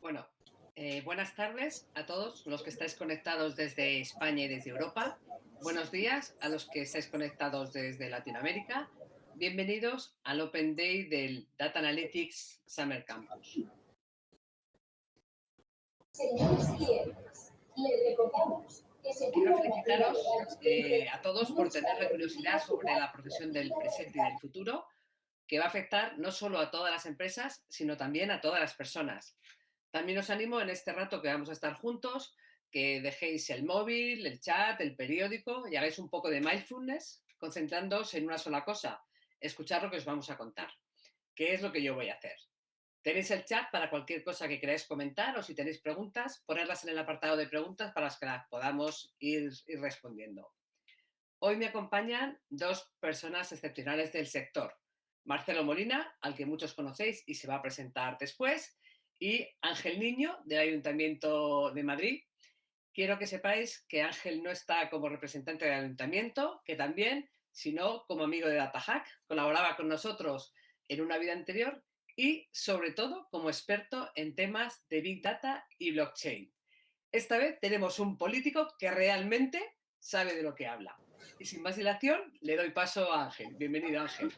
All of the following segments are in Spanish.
Bueno, buenas tardes a todos los que estáis conectados desde España y desde Europa. Buenos días a los que estáis conectados desde Latinoamérica. Bienvenidos al Open Day del Data Analytics Summer Campus. Señores clientes, les recordamos que Quiero según la normativa felicitaros legal a todos por tener la curiosidad sobre la profesión del presente y del futuro, que va a afectar no solo a todas las empresas, sino también a todas las personas. También os animo en este rato que vamos a estar juntos, que dejéis el móvil, el chat, el periódico y hagáis un poco de mindfulness, concentrándoos en una sola cosa, escuchar lo que os vamos a contar. ¿Qué es lo que yo voy a hacer? Tenéis el chat para cualquier cosa que queráis comentar o si tenéis preguntas, ponerlas en el apartado de preguntas para que las podamos ir respondiendo. Hoy me acompañan dos personas excepcionales del sector. Marcelo Molina, al que muchos conocéis y se va a presentar después, y Ángel Niño, del Ayuntamiento de Madrid. Quiero que sepáis que Ángel no está como representante del Ayuntamiento, que también, sino como amigo de DataHack, colaboraba con nosotros en una vida anterior y, sobre todo, como experto en temas de Big Data y blockchain. Esta vez tenemos un político que realmente sabe de lo que habla. Y sin más dilación, le doy paso a Ángel. Bienvenido, Ángel.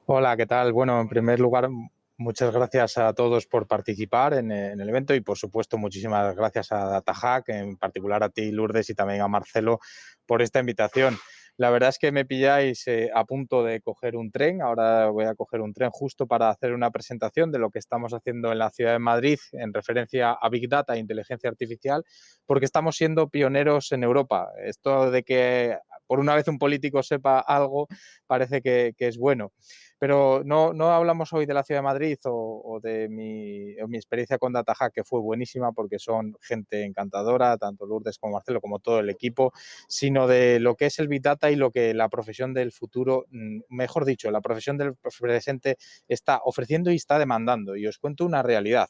Hola, ¿qué tal? Bueno, en primer lugar, muchas gracias a todos por participar en el evento y, por supuesto, muchísimas gracias a DataHack, en particular a ti, Lourdes, y también a Marcelo por esta invitación. La verdad es que me pilláis a punto de coger un tren. Ahora voy a coger un tren justo para hacer una presentación de lo que estamos haciendo en la ciudad de Madrid en referencia a Big Data e inteligencia artificial, porque estamos siendo pioneros en Europa. Esto de que por una vez un político sepa algo parece que es bueno. Pero no hablamos hoy de la Ciudad de Madrid o de mi experiencia con DataHack, que fue buenísima porque son gente encantadora, tanto Lourdes como Marcelo, como todo el equipo, sino de lo que es el Big Data y lo que la profesión del futuro, mejor dicho, la profesión del presente está ofreciendo y está demandando. Y os cuento una realidad.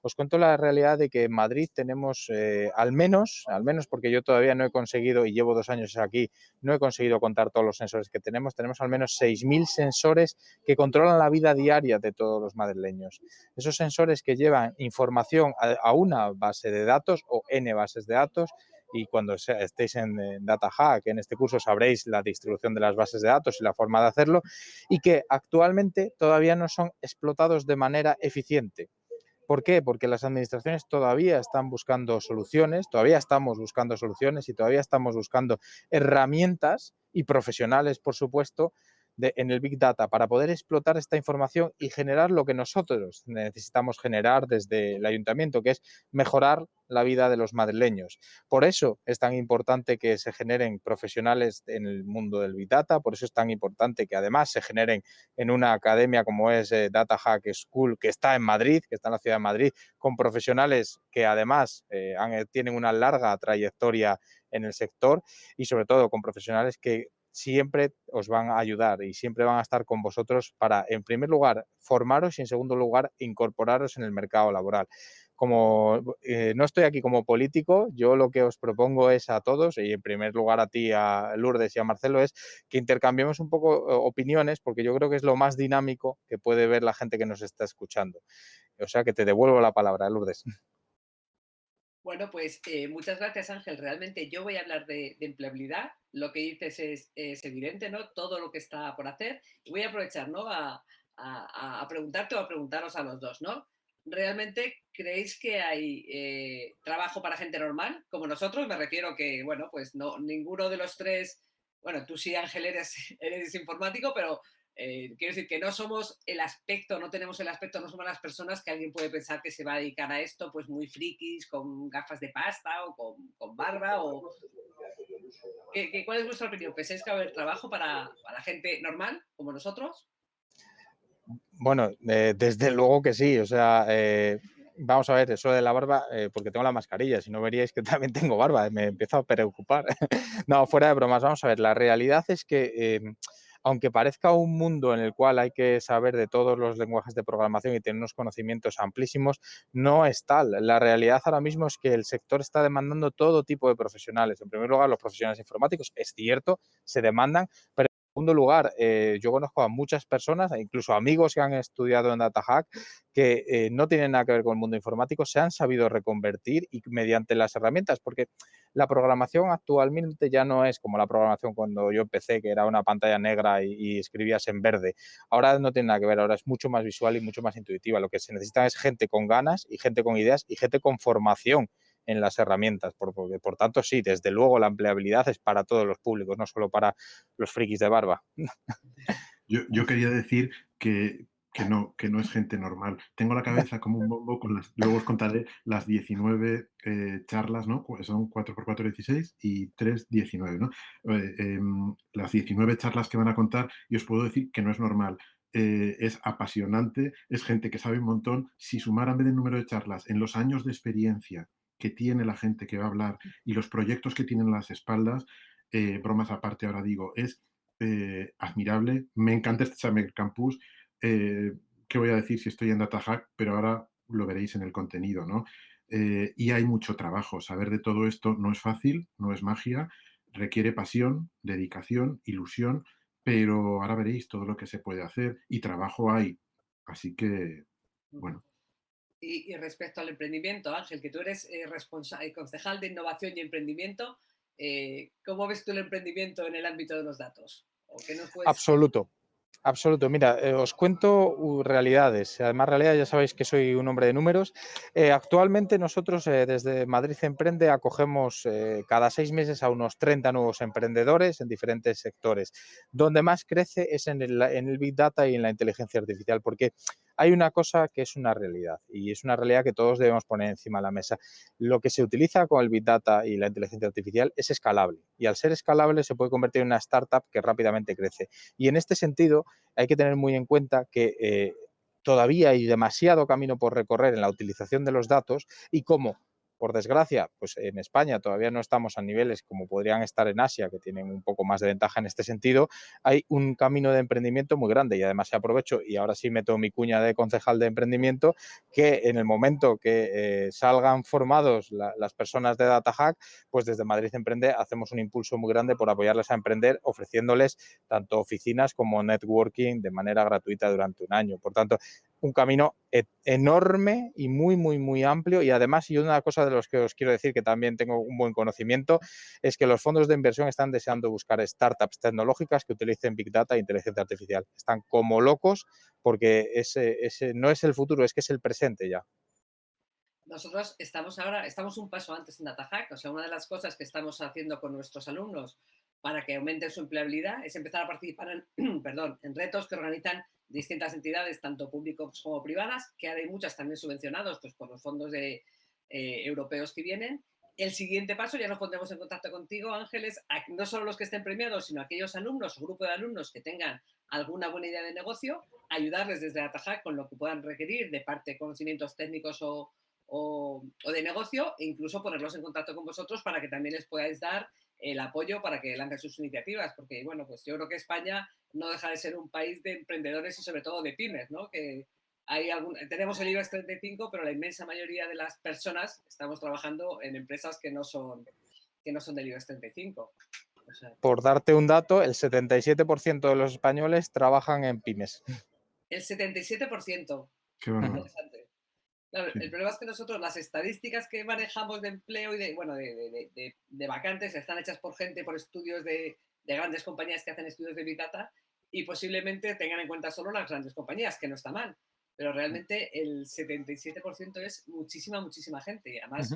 Os cuento la realidad de que en Madrid tenemos al menos porque yo todavía no he conseguido, y llevo 2 años aquí, no he conseguido contar todos los sensores que tenemos al menos 6.000 sensores que controlan la vida diaria de todos los madrileños. Esos sensores que llevan información a una base de datos o N bases de datos, y cuando estéis en DataHack, en este curso, sabréis la distribución de las bases de datos y la forma de hacerlo, y que actualmente todavía no son explotados de manera eficiente. ¿Por qué? Porque las administraciones todavía están buscando soluciones, todavía estamos buscando soluciones y todavía estamos buscando herramientas y profesionales, por supuesto, en el Big Data para poder explotar esta información y generar lo que nosotros necesitamos generar desde el ayuntamiento, que es mejorar la vida de los madrileños. Por eso es tan importante que se generen profesionales en el mundo del Big Data, por eso es tan importante que además se generen en una academia como es DataHack School, que está en Madrid, que está en la ciudad de Madrid, con profesionales que además tienen una larga trayectoria en el sector y sobre todo con profesionales que siempre os van a ayudar y siempre van a estar con vosotros para, en primer lugar, formaros y, en segundo lugar, incorporaros en el mercado laboral. Como no estoy aquí como político, yo lo que os propongo es a todos, y en primer lugar a ti, a Lourdes y a Marcelo, es que intercambiemos un poco opiniones, porque yo creo que es lo más dinámico que puede ver la gente que nos está escuchando. O sea, que te devuelvo la palabra, Lourdes. Bueno, pues muchas gracias, Ángel. Realmente yo voy a hablar de empleabilidad. Lo que dices es evidente, ¿no? Todo lo que está por hacer. Y voy a aprovechar, ¿no? A preguntarte o a preguntaros a los dos, ¿no? ¿Realmente creéis que hay trabajo para gente normal, como nosotros? Me refiero que, bueno, pues no, ninguno de los tres, bueno, tú sí, Ángel, eres informático, pero quiero decir que no somos el aspecto, no tenemos el aspecto, no somos las personas que alguien puede pensar que se va a dedicar a esto, pues muy frikis, con gafas de pasta o con barba. ¿Cuál es vuestra opinión? ¿Pensáis que va a haber trabajo para gente normal, como nosotros? Bueno, desde luego que sí. O sea, vamos a ver, eso de la barba, porque tengo la mascarilla, si no veríais que también tengo barba, me empiezo a preocupar. No, fuera de bromas, vamos a ver, la realidad es que aunque parezca un mundo en el cual hay que saber de todos los lenguajes de programación y tener unos conocimientos amplísimos, no es tal. La realidad ahora mismo es que el sector está demandando todo tipo de profesionales. En primer lugar, los profesionales informáticos, es cierto, se demandan, pero segundo lugar, yo conozco a muchas personas, e incluso amigos que han estudiado en DataHack, que no tienen nada que ver con el mundo informático, se han sabido reconvertir y mediante las herramientas, porque la programación actualmente ya no es como la programación cuando yo empecé, que era una pantalla negra y escribías en verde. Ahora no tiene nada que ver, ahora es mucho más visual y mucho más intuitiva. Lo que se necesita es gente con ganas y gente con ideas y gente con formación en las herramientas. Por tanto, sí, desde luego la empleabilidad es para todos los públicos, no solo para los frikis de barba. Yo quería decir que no es gente normal. Tengo la cabeza como un bombo con luego os contaré las 19 charlas, ¿no? Son 4x4, 16 y 3, 19, ¿no? Las 19 charlas que van a contar y os puedo decir que no es normal. Es apasionante, es gente que sabe un montón. Si sumaran el número de charlas en los años de experiencia que tiene la gente que va a hablar y los proyectos que tienen a las espaldas, bromas aparte ahora digo, es admirable. Me encanta este Summer Campus. ¿Qué voy a decir si estoy en DataHack? Pero ahora lo veréis en el contenido, ¿no? Y hay mucho trabajo. Saber de todo esto no es fácil, no es magia, requiere pasión, dedicación, ilusión, pero ahora veréis todo lo que se puede hacer y trabajo hay. Así que, bueno. Y respecto al emprendimiento, Ángel, que tú eres concejal de innovación y emprendimiento, ¿cómo ves tú el emprendimiento en el ámbito de los datos? ¿O qué nos puedes... Absoluto. Absoluto. Mira, os cuento realidades. Además, realidad, ya sabéis que soy un hombre de números. Actualmente nosotros desde Madrid Emprende acogemos cada 6 meses a unos 30 nuevos emprendedores en diferentes sectores. Donde más crece es en el Big Data y en la inteligencia artificial, porque hay una cosa que es una realidad y es una realidad que todos debemos poner encima de la mesa. Lo que se utiliza con el Big Data y la inteligencia artificial es escalable y al ser escalable se puede convertir en una startup que rápidamente crece. Y en este sentido hay que tener muy en cuenta que todavía hay demasiado camino por recorrer en la utilización de los datos y cómo, por desgracia, pues en España todavía no estamos a niveles como podrían estar en Asia, que tienen un poco más de ventaja en este sentido, hay un camino de emprendimiento muy grande y además se aprovecho, y ahora sí meto mi cuña de concejal de emprendimiento, que en el momento que salgan formados las personas de DataHack, pues desde Madrid Emprende hacemos un impulso muy grande por apoyarles a emprender, ofreciéndoles tanto oficinas como networking de manera gratuita durante un año. Por tanto, un camino enorme y muy, muy, muy amplio. Y además, y una cosa de los que os quiero decir que también tengo un buen conocimiento, es que los fondos de inversión están deseando buscar startups tecnológicas que utilicen Big Data e inteligencia artificial. Están como locos porque ese no es el futuro, es que es el presente ya. Nosotros estamos un paso antes en DataHack, o sea, una de las cosas que estamos haciendo con nuestros alumnos para que aumenten su empleabilidad es empezar a participar en, perdón, en retos que organizan distintas entidades, tanto públicas como privadas, que ahora hay muchas también subvencionados pues, por los fondos europeos que vienen. El siguiente paso, ya nos pondremos en contacto contigo, Ángeles, no solo los que estén premiados, sino aquellos alumnos o grupo de alumnos que tengan alguna buena idea de negocio, ayudarles desde DataHack con lo que puedan requerir de parte de conocimientos técnicos o de negocio e incluso ponerlos en contacto con vosotros para que también les podáis dar el apoyo para que lancen sus iniciativas, porque bueno, pues yo creo que España no deja de ser un país de emprendedores y sobre todo de pymes, ¿no? Que tenemos el IBEX 35, pero la inmensa mayoría de las personas estamos trabajando en empresas que no son del IBEX 35. O sea, por darte un dato, el 77% de los españoles trabajan en pymes. El 77%. Qué bueno. Interesante. Claro, el problema es que nosotros las estadísticas que manejamos de empleo y de vacantes están hechas por gente, por estudios de grandes compañías que hacen estudios de Big Data y posiblemente tengan en cuenta solo las grandes compañías, que no está mal. Pero realmente el 77% es muchísima, muchísima gente. Y además,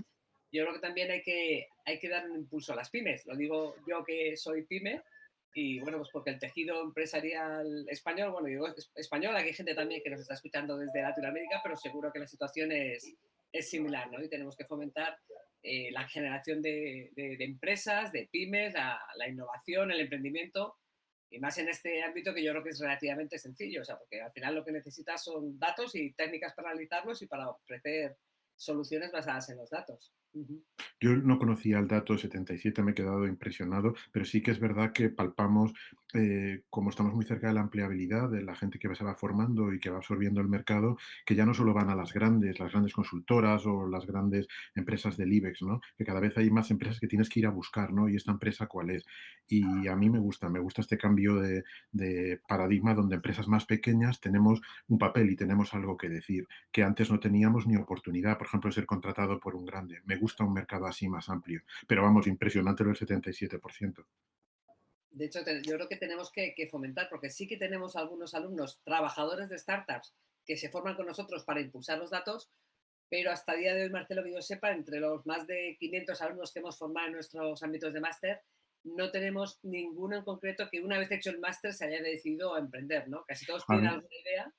yo creo que también hay que dar un impulso a las pymes. Lo digo yo que soy pyme y bueno, pues porque el tejido empresarial español, bueno, digo español, aquí hay gente también que nos está escuchando desde Latinoamérica, pero seguro que la situación es similar, ¿no? Y tenemos que fomentar la generación de empresas, de pymes, la innovación, el emprendimiento, y más en este ámbito que yo creo que es relativamente sencillo, o sea, porque al final lo que necesitas son datos y técnicas para analizarlos y para ofrecer soluciones basadas en los datos. Ujú. Yo no conocía el dato 77, me he quedado impresionado, pero sí que es verdad que palpamos, como estamos muy cerca de la empleabilidad, de la gente que se va formando y que va absorbiendo el mercado, que ya no solo van a las grandes consultoras o las grandes empresas del IBEX, ¿no? Que cada vez hay más empresas que tienes que ir a buscar, ¿no? Y esta empresa cuál es. Y a mí me gusta este cambio de paradigma donde empresas más pequeñas tenemos un papel y tenemos algo que decir que antes no teníamos ni oportunidad, por ejemplo, de ser contratado por un grande. Me gusta un mercado así más amplio, pero vamos, impresionante lo del 77%. De hecho, yo creo que tenemos que fomentar, porque sí que tenemos algunos alumnos trabajadores de startups que se forman con nosotros para impulsar los datos, pero hasta el día de hoy, Marcelo, que yo sepa, entre los más de 500 alumnos que hemos formado en nuestros ámbitos de máster, no tenemos ninguno en concreto que una vez hecho el máster se haya decidido a emprender, ¿no? Casi todos A tienen ver, alguna idea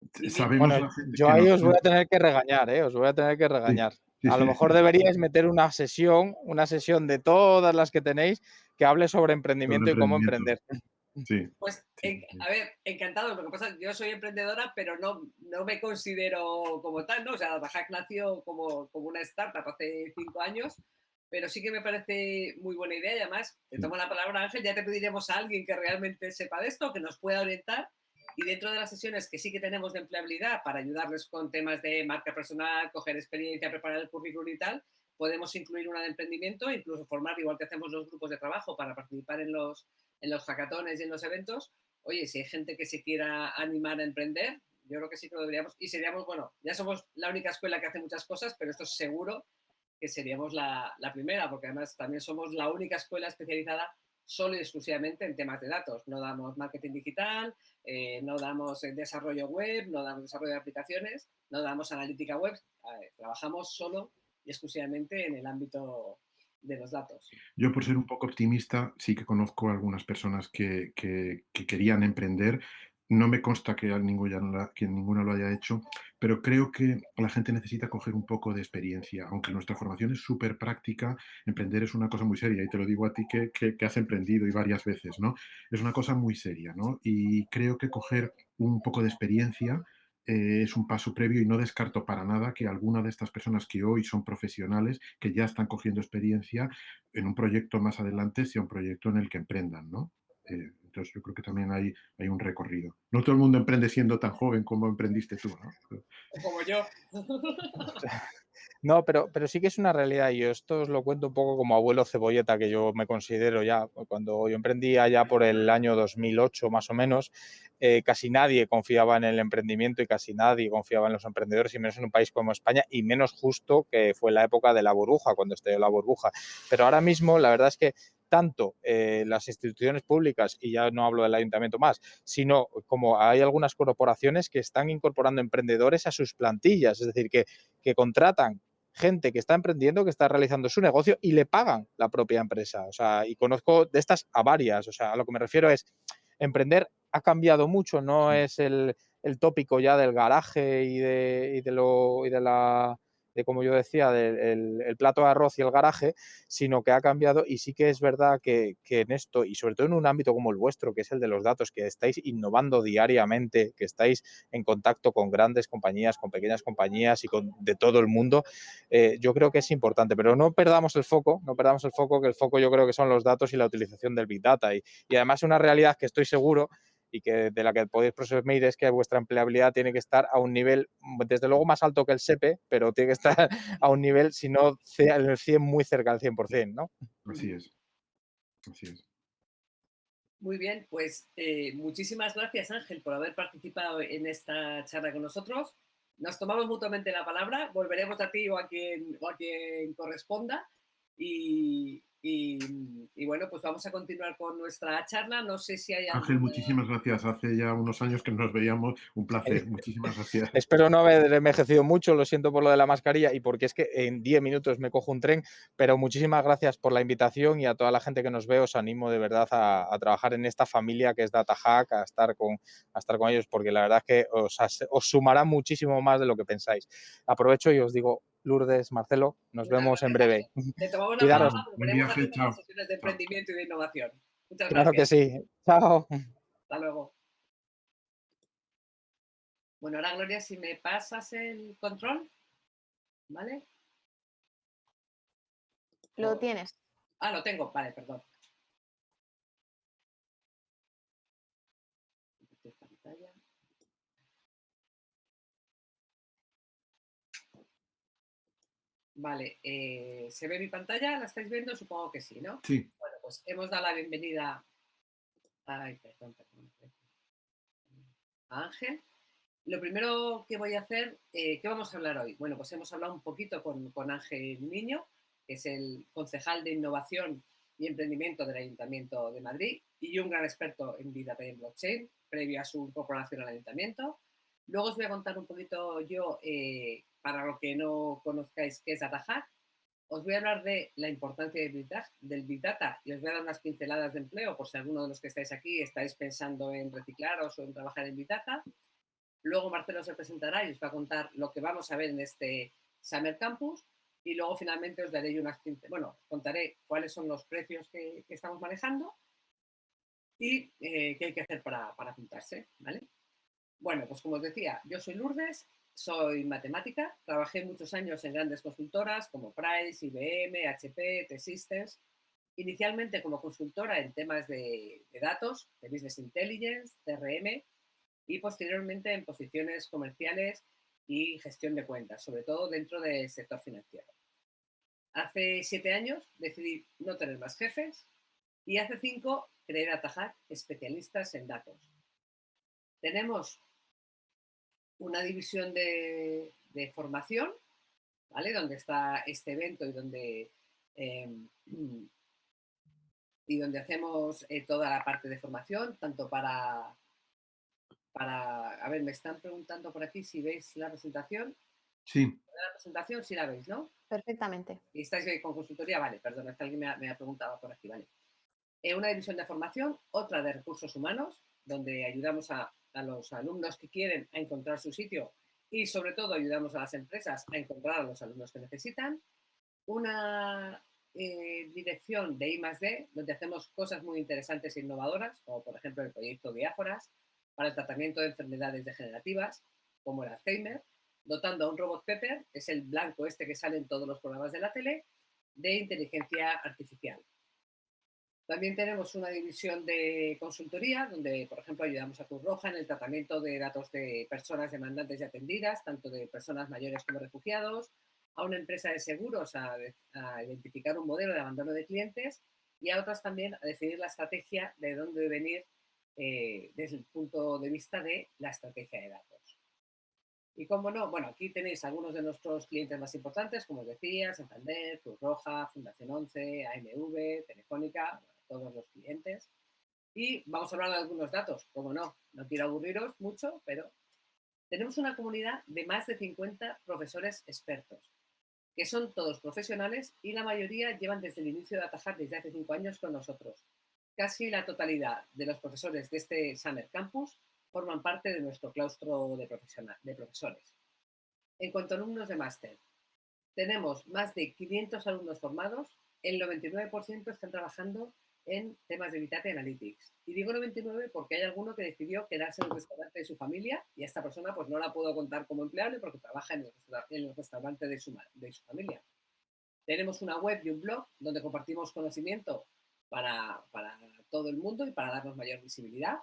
y mientras... sabemos Bueno, la gente yo que ahí nos os voy a cuenta. tener que regañar, ¿eh? Os voy a tener que Sí, regañar. sí, A lo sí, mejor deberíais meter una sesión de todas las que tenéis que hable sobre sobre emprendimiento y cómo emprendimiento. emprender. Sí, Pues, sí, sí. a ver, encantado. Lo que pasa es que yo soy emprendedora, pero no me considero como tal, ¿no? O sea, Hack nació como una startup hace 5 años, pero sí que me parece muy buena idea y además te Sí. tomo la palabra, Ángel, ya te pediremos a alguien que realmente sepa de esto, que nos pueda orientar y dentro de las sesiones que sí que tenemos de empleabilidad para ayudarles con temas de marca personal, coger experiencia, preparar el currículum y tal, podemos incluir una de emprendimiento, incluso formar, igual que hacemos los grupos de trabajo para participar en los hackatones y en los eventos. Oye, si hay gente que se quiera animar a emprender, yo creo que sí que lo deberíamos. Y seríamos, bueno, ya somos la única escuela que hace muchas cosas, pero esto es seguro que seríamos la primera, porque además también somos la única escuela especializada solo y exclusivamente en temas de datos. No damos marketing digital, no damos desarrollo web, no damos desarrollo de aplicaciones, no damos analítica web. Trabajamos solo y exclusivamente en el ámbito de los datos. Yo, por ser un poco optimista, sí que conozco a algunas personas que querían emprender. No me consta que, que ninguna lo haya hecho, pero creo que la gente necesita coger un poco de experiencia. Aunque nuestra formación es súper práctica, emprender es una cosa muy seria. Y te lo digo a ti que has emprendido y varias veces, ¿no? Es una cosa muy seria, ¿no? Y creo que coger un poco de experiencia es un paso previo y no descarto para nada que alguna de estas personas que hoy son profesionales, que ya están cogiendo experiencia, en un proyecto más adelante sea un proyecto en el que emprendan, ¿no? Entonces yo creo que también hay un recorrido. No todo el mundo emprende siendo tan joven como emprendiste tú, ¿no? O como yo. No, pero sí que es una realidad y yo esto os lo cuento un poco como abuelo cebolleta que yo me considero ya. Cuando yo emprendí allá por el año 2008 más o menos, casi nadie confiaba en el emprendimiento y casi nadie confiaba en los emprendedores y menos en un país como España y menos justo que fue la época de la burbuja, cuando estalló la burbuja. Pero ahora mismo la verdad es que tanto las instituciones públicas, y ya no hablo del ayuntamiento más, sino como hay algunas corporaciones que están incorporando emprendedores a sus plantillas, es decir, que contratan gente que está emprendiendo, que está realizando su negocio y le pagan la propia empresa. O sea, y conozco de estas a varias. O sea, a lo que me refiero es, emprender ha cambiado mucho, no Sí. es el tópico ya del garaje de como yo decía, del plato de arroz y el garaje, sino que ha cambiado y sí que es verdad que en esto, y sobre todo en un ámbito como el vuestro, que es el de los datos, que estáis innovando diariamente, que estáis en contacto con grandes compañías, con pequeñas compañías y con de todo el mundo, yo creo que es importante, pero no perdamos el foco, que el foco yo creo que son los datos y la utilización del Big Data. Y además una realidad que estoy seguro y que de la que podéis presumir es que vuestra empleabilidad tiene que estar a un nivel, desde luego más alto que el SEPE, pero tiene que estar a un nivel, si no en el 100, muy cerca del 100%, ¿no? Así es, así es. Muy bien, pues muchísimas gracias Ángel por haber participado en esta charla con nosotros. Nos tomamos mutuamente la palabra, volveremos a ti o a quien corresponda y bueno, pues vamos a continuar con nuestra charla. No sé si hay Ángel, alguna... muchísimas gracias. Hace ya unos años que no nos veíamos. Un placer. Muchísimas gracias. Espero no haber envejecido mucho, lo siento por lo de la mascarilla y porque es que en 10 minutos me cojo un tren, pero muchísimas gracias por la invitación y a toda la gente que nos ve os animo de verdad a trabajar en esta familia que es DataHack, a estar con ellos, porque la verdad es que os sumará muchísimo más de lo que pensáis. Aprovecho y os digo, Lourdes, Marcelo, nos Muchas vemos en gracias breve. Ángel. Te tomamos la Cuidaros. palabra, Buen volveremos a ti viaje. para las Chao. sesiones de Chao. emprendimiento y de innovación. Muchas Claro que gracias. sí. Chao. Hasta luego. Bueno, ahora Gloria, si me pasas el control, ¿vale? Lo tienes. Ah, lo tengo, vale, perdón. Pantalla. Vale, ¿se ve mi pantalla? ¿La estáis viendo? Supongo que sí, ¿no? Sí. Bueno, pues hemos dado la bienvenida a Ángel. Lo primero que voy a hacer, ¿qué vamos a hablar hoy? Bueno, pues hemos hablado un poquito con Ángel Niño, que es el concejal de Innovación y Emprendimiento del Ayuntamiento de Madrid y un gran experto en Big Data y en Blockchain, previo a su incorporación al Ayuntamiento. Luego os voy a contar un poquito yo, para lo que no conozcáis, qué es DataHack. Os voy a hablar de la importancia del Big Data y os voy a dar unas pinceladas de empleo por si alguno de los que estáis aquí estáis pensando en reciclaros o en trabajar en Big Data. Luego Marcelo se presentará y os va a contar lo que vamos a ver en este Summer Campus y luego finalmente os daré unas os contaré cuáles son los precios que estamos manejando y qué hay que hacer para apuntarse, ¿vale? Bueno, pues como os decía, yo soy Lourdes, soy matemática, trabajé muchos años en grandes consultoras como Price, IBM, HP, T-Systems, inicialmente como consultora en temas de datos, de Business Intelligence, CRM, y posteriormente en posiciones comerciales y gestión de cuentas, sobre todo dentro del sector financiero. Hace 7 años decidí no tener más jefes y hace 5 creé DataHack, especialistas en datos. Tenemos una división de formación, ¿vale? Donde está este evento y donde hacemos toda la parte de formación, tanto a ver, me están preguntando por aquí si veis la presentación. Sí. La presentación sí la veis, ¿no? Perfectamente. ¿Y estáis con consultoría? Vale, perdón, es que alguien me ha preguntado por aquí, vale. Una división de formación, otra de recursos humanos, donde ayudamos a los alumnos que quieren a encontrar su sitio y sobre todo ayudamos a las empresas a encontrar a los alumnos que necesitan. Una dirección de I+D, donde hacemos cosas muy interesantes e innovadoras, como por ejemplo el proyecto Diáforas, para el tratamiento de enfermedades degenerativas, como el Alzheimer, dotando a un robot Pepper, que es el blanco este que sale en todos los programas de la tele, de inteligencia artificial. También tenemos una división de consultoría, donde, por ejemplo, ayudamos a Cruz Roja en el tratamiento de datos de personas demandantes y atendidas, tanto de personas mayores como refugiados, a una empresa de seguros a identificar un modelo de abandono de clientes y a otras también a definir la estrategia de dónde debe venir desde el punto de vista de la estrategia de datos. Y cómo no, bueno, aquí tenéis algunos de nuestros clientes más importantes, como os decía, Santander, Cruz Roja, Fundación 11, AMV, Telefónica, todos los clientes. Y vamos a hablar de algunos datos, como no quiero aburriros mucho, pero tenemos una comunidad de más de 50 profesores expertos, que son todos profesionales y la mayoría llevan desde el inicio de DataHack desde hace 5 años con nosotros. Casi la totalidad de los profesores de este Summer Campus forman parte de nuestro claustro de profesores. En cuanto a alumnos de máster, tenemos más de 500 alumnos formados, el 99% están trabajando en temas de Big Data y Analytics. Y digo 99 porque hay alguno que decidió quedarse en el restaurante de su familia y a esta persona pues no la puedo contar como empleable porque trabaja en el restaurante de su familia. Tenemos una web y un blog donde compartimos conocimiento para todo el mundo y para darnos mayor visibilidad.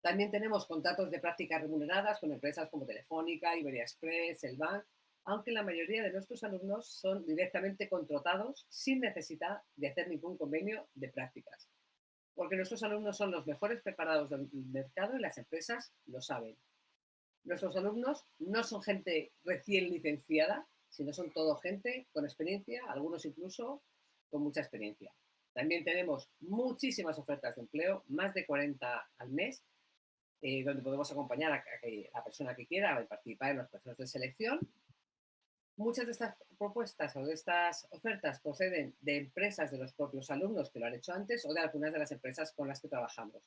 También tenemos contratos de prácticas remuneradas con empresas como Telefónica, Iberia Express, el Bank, aunque la mayoría de nuestros alumnos son directamente contratados sin necesidad de hacer ningún convenio de prácticas, porque nuestros alumnos son los mejores preparados del mercado y las empresas lo saben. Nuestros alumnos no son gente recién licenciada, sino son todo gente con experiencia, algunos incluso con mucha experiencia. También tenemos muchísimas ofertas de empleo, más de 40 al mes, donde podemos acompañar a la persona que quiera a participar en los procesos de selección. Muchas de estas propuestas o de estas ofertas proceden de empresas de los propios alumnos que lo han hecho antes o de algunas de las empresas con las que trabajamos.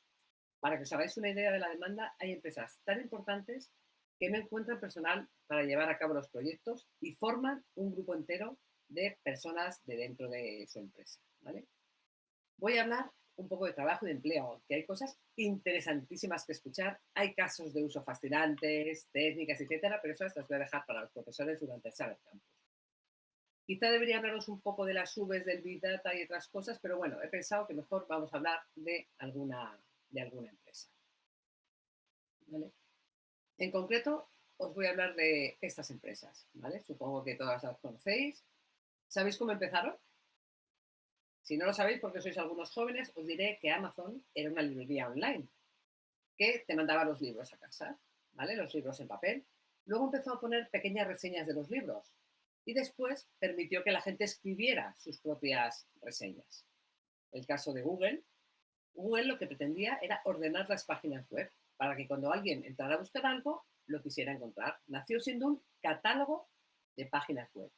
Para que os hagáis una idea de la demanda, hay empresas tan importantes que no encuentran personal para llevar a cabo los proyectos y forman un grupo entero de personas de dentro de su empresa, ¿vale? Voy a hablar un poco de trabajo y de empleo, que hay cosas interesantísimas que escuchar, hay casos de uso fascinantes, técnicas, etcétera, pero eso las voy a dejar para los profesores durante el Summer Campus. Quizá debería hablaros un poco de las Vs del Big Data y otras cosas, pero bueno, he pensado que mejor vamos a hablar de alguna empresa. ¿Vale? En concreto, os voy a hablar de estas empresas. ¿Vale? Supongo que todas las conocéis. ¿Sabéis cómo empezaron? Si no lo sabéis porque sois algunos jóvenes, os diré que Amazon era una librería online que te mandaba los libros a casa, ¿vale? Los libros en papel. Luego empezó a poner pequeñas reseñas de los libros y después permitió que la gente escribiera sus propias reseñas. El caso de Google, Google lo que pretendía era ordenar las páginas web para que cuando alguien entrara a buscar algo, lo quisiera encontrar. Nació siendo un catálogo de páginas web.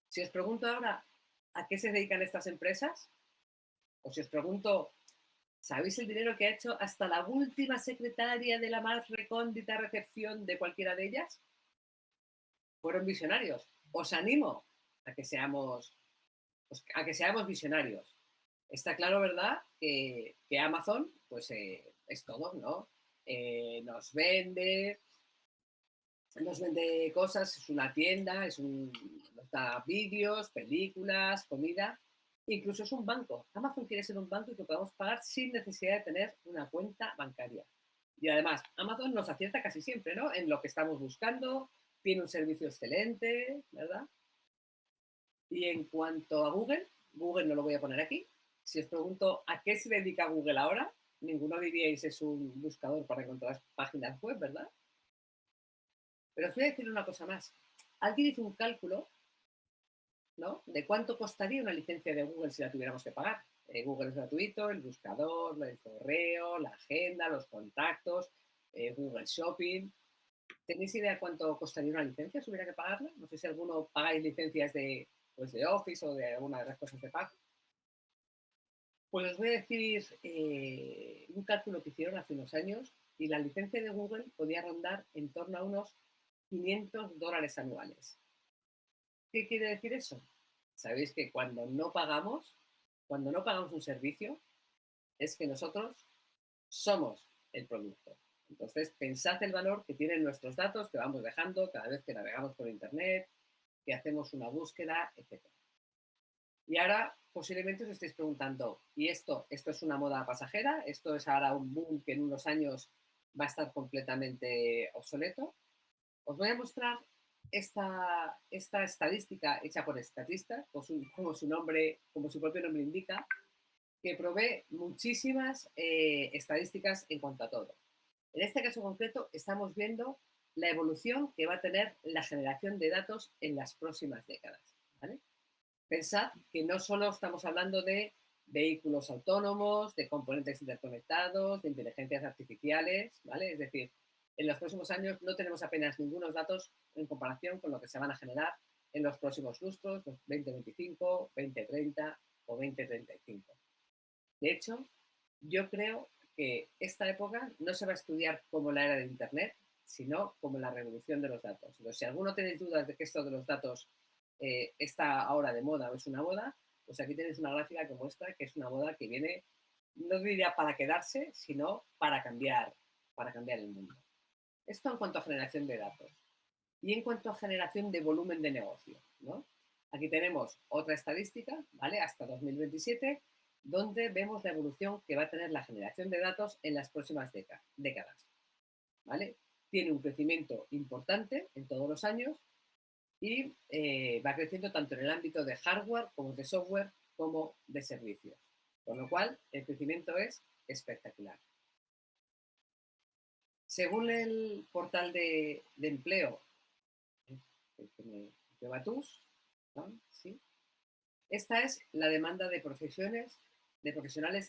Si os pregunto ahora a qué se dedican estas empresas, o si os pregunto, ¿sabéis el dinero que ha hecho hasta la última secretaria de la más recóndita recepción de cualquiera de ellas? Fueron visionarios. Os animo a que seamos, visionarios. Está claro, ¿verdad? Que Amazon, pues es todo, ¿no? Nos vende cosas, es una tienda, nos da vídeos, películas, comida, incluso es un banco. Amazon quiere ser un banco y que podamos pagar sin necesidad de tener una cuenta bancaria. Y además, Amazon nos acierta casi siempre, ¿no? En lo que estamos buscando, tiene un servicio excelente, ¿verdad? Y en cuanto a Google, Google no lo voy a poner aquí. Si os pregunto a qué se dedica Google ahora, ninguno diríais es un buscador para encontrar páginas web, ¿verdad? Pero os voy a decir una cosa más. Alguien hizo un cálculo, ¿no?, de cuánto costaría una licencia de Google si la tuviéramos que pagar. Google es gratuito, el buscador, el correo, la agenda, los contactos, Google Shopping. ¿Tenéis idea cuánto costaría una licencia si hubiera que pagarla? No sé si alguno pagáis licencias de Office o de alguna de las cosas de pago. Pues os voy a decir un cálculo que hicieron hace unos años y la licencia de Google podía rondar en torno a unos $500 anuales. ¿Qué quiere decir eso? Sabéis que cuando no pagamos un servicio, es que nosotros somos el producto. Entonces, pensad el valor que tienen nuestros datos que vamos dejando cada vez que navegamos por Internet, que hacemos una búsqueda, etc. Y ahora posiblemente os estéis preguntando, ¿y esto es una moda pasajera? ¿Esto es ahora un boom que en unos años va a estar completamente obsoleto? Os voy a mostrar esta estadística hecha por Statista, como su propio nombre indica, que provee muchísimas estadísticas en cuanto a todo. En este caso concreto estamos viendo la evolución que va a tener la generación de datos en las próximas décadas, ¿vale? Pensad que no solo estamos hablando de vehículos autónomos, de componentes interconectados, de inteligencias artificiales, ¿vale? Es decir, en los próximos años no tenemos apenas ningunos datos en comparación con lo que se van a generar en los próximos lustros, 2025, 2030 o 2035. De hecho, yo creo que esta época no se va a estudiar como la era de Internet, sino como la revolución de los datos. Entonces, si alguno tenéis dudas de que esto de los datos está ahora de moda o es una moda, pues aquí tenéis una gráfica que muestra que es una moda que viene, no diría para quedarse, sino para cambiar el mundo. Esto en cuanto a generación de datos. Y en cuanto a generación de volumen de negocio, ¿no? Aquí tenemos otra estadística, ¿vale? Hasta 2027, donde vemos la evolución que va a tener la generación de datos en las próximas décadas, ¿vale? Tiene un crecimiento importante en todos los años y va creciendo tanto en el ámbito de hardware como de software como de servicios. Con lo cual, el crecimiento es espectacular. Según el portal de empleo Jobatoos, ¿no? ¿Sí? Esta es la demanda de profesionales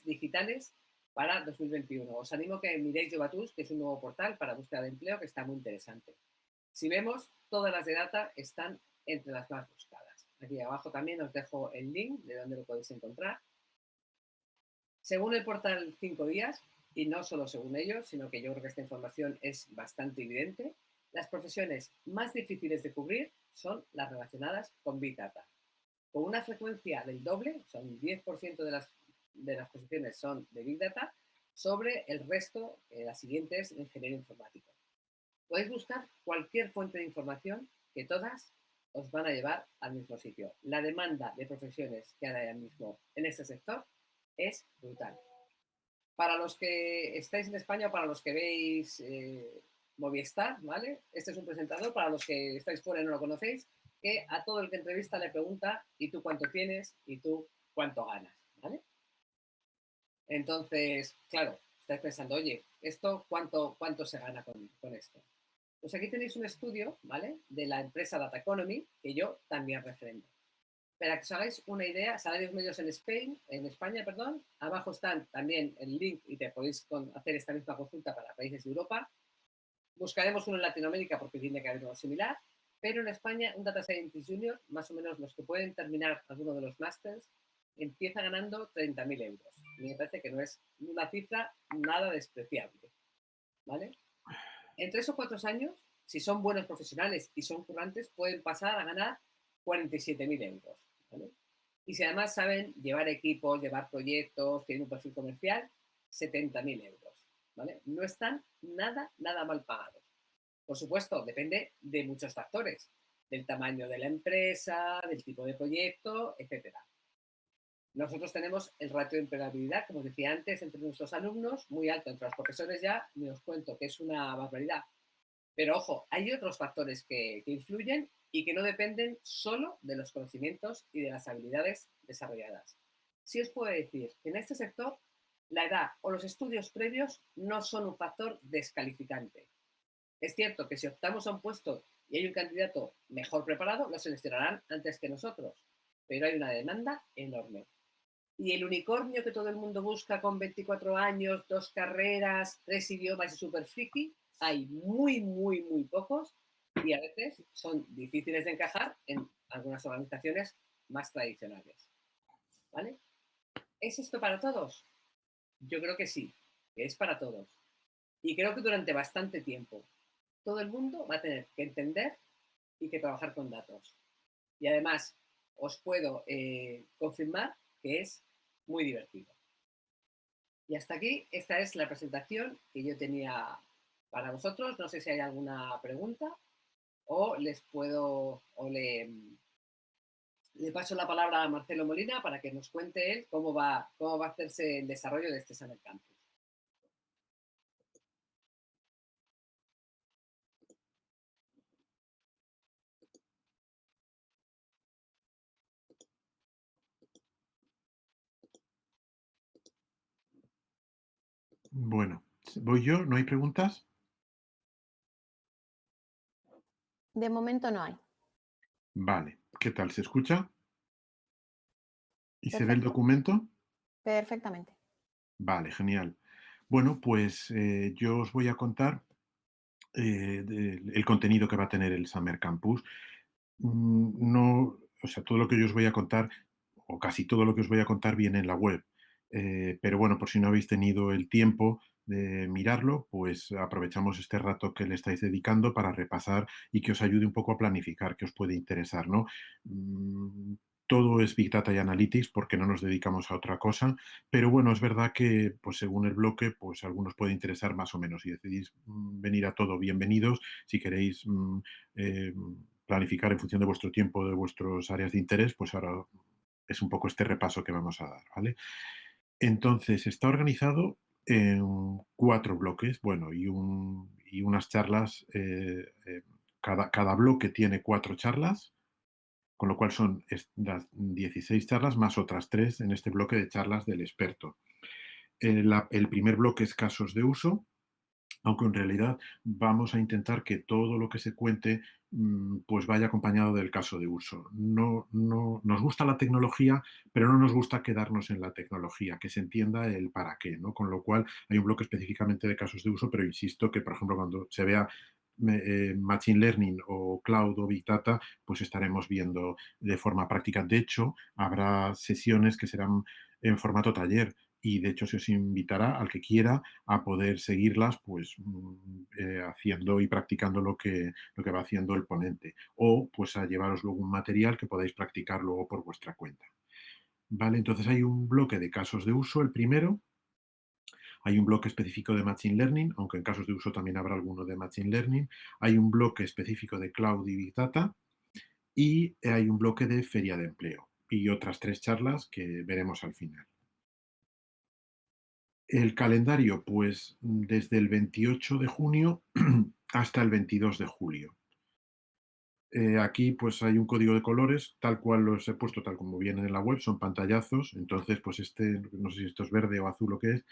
digitales para 2021. Os animo a que miréis Jobatoos, que es un nuevo portal para búsqueda de empleo que está muy interesante. Si vemos, todas las de data están entre las más buscadas. Aquí abajo también os dejo el link de donde lo podéis encontrar. Según el portal 5 días, y no solo según ellos, sino que yo creo que esta información es bastante evidente, las profesiones más difíciles de cubrir son las relacionadas con Big Data. Con una frecuencia del doble, son un 10% de las posiciones son de Big Data, sobre el resto, las siguientes, ingeniero informático. Podéis buscar cualquier fuente de información, que todas os van a llevar al mismo sitio. La demanda de profesiones que hay ahora mismo en este sector es brutal. Para los que estáis en España o para los que veis Movistar, ¿vale? Este es un presentador, para los que estáis fuera y no lo conocéis, que a todo el que entrevista le pregunta, ¿y tú cuánto tienes? ¿Y tú cuánto ganas? ¿Vale? Entonces, claro, estáis pensando, oye, ¿esto cuánto se gana con esto? Pues aquí tenéis un estudio, ¿vale? De la empresa Data Economy, que yo también refrendo. Para que os hagáis una idea, salarios medios en España, perdón, abajo están también el link y te podéis hacer esta misma consulta para países de Europa. Buscaremos uno en Latinoamérica porque tiene que haber uno similar, pero en España un Data Scientist Junior, más o menos los que pueden terminar alguno de los másters, empieza ganando 30.000 euros. Me parece que no es una cifra nada despreciable, ¿vale? En 3 o 4 años, si son buenos profesionales y son currantes, pueden pasar a ganar 47.000 euros, ¿vale? Y si además saben llevar equipos, llevar proyectos, tienen un perfil comercial, 70.000 euros, ¿vale? No están nada mal pagados. Por supuesto, depende de muchos factores, del tamaño de la empresa, del tipo de proyecto, etcétera. Nosotros tenemos el ratio de empleabilidad, como os decía antes, entre nuestros alumnos, muy alto. Entre los profesores ya me os cuento que es una barbaridad. Pero ojo, hay otros factores que influyen y que no dependen solo de los conocimientos y de las habilidades desarrolladas. Sí os puedo decir que en este sector la edad o los estudios previos no son un factor descalificante. Es cierto que si optamos a un puesto y hay un candidato mejor preparado, lo seleccionarán antes que nosotros, pero hay una demanda enorme. Y el unicornio que todo el mundo busca con 24 años, 2 carreras, 3 idiomas y super friki, hay muy pocos y a veces son difíciles de encajar en algunas organizaciones más tradicionales. ¿Vale? ¿Es esto para todos? Yo creo que sí, que es para todos. Y creo que durante bastante tiempo todo el mundo va a tener que entender y que trabajar con datos. Y además, os puedo confirmar que es muy divertido. Y hasta aquí, esta es la presentación que yo tenía para vosotros. No sé si hay alguna pregunta o le paso la palabra a Marcelo Molina para que nos cuente él cómo va a hacerse el desarrollo de este Summer Campus. Bueno, voy yo, ¿no hay preguntas? De momento no hay. Vale, ¿qué tal? ¿Se escucha? ¿Y se ve el Perfecto. documento? Perfectamente. Vale, genial. Bueno, pues yo os voy a contar el contenido que va a tener el Summer Campus. No, o sea, todo lo que yo os voy a contar, o casi todo lo que os voy a contar, viene en la web. Pero bueno, por si no habéis tenido el tiempo de mirarlo, pues aprovechamos este rato que le estáis dedicando para repasar y que os ayude un poco a planificar qué os puede interesar, ¿no? Mm, Todo es Big Data y Analytics porque no nos dedicamos a otra cosa, pero bueno, es verdad que pues según el bloque, pues a algunos puede interesar más o menos. Si decidís venir a todo, bienvenidos. Si queréis eh, planificar en función de vuestro tiempo, de vuestras áreas de interés, pues ahora es un poco este repaso que vamos a dar, ¿vale? Entonces, está organizado en 4 bloques, bueno, y unas charlas, cada bloque tiene 4 charlas, con lo cual son las 16 charlas más otras 3 en este bloque de charlas del experto. El primer bloque es casos de uso, aunque en realidad vamos a intentar que todo lo que se cuente pues vaya acompañado del caso de uso. No nos gusta la tecnología, pero no nos gusta quedarnos en la tecnología, que se entienda el para qué, ¿no? Con lo cual hay un bloque específicamente de casos de uso, pero insisto que, por ejemplo, cuando se vea Machine Learning o Cloud o Big Data, pues estaremos viendo de forma práctica. De hecho, habrá sesiones que serán en formato taller y de hecho se os invitará al que quiera a poder seguirlas pues haciendo y practicando lo que va haciendo el ponente o pues a llevaros luego un material que podáis practicar luego por vuestra cuenta. Vale, entonces hay un bloque de casos de uso, el primero. Hay un bloque específico de Machine Learning, aunque en casos de uso también habrá alguno de Machine Learning. Hay un bloque específico de Cloud y Big Data. y hay un bloque de feria de empleo y otras 3 charlas que veremos al final. El calendario, pues desde el 28 de junio hasta el 22 de julio. Aquí pues hay un código de colores, tal cual los he puesto, tal como vienen en la web, son pantallazos. Entonces, pues este, no sé si esto es verde o azul o qué es.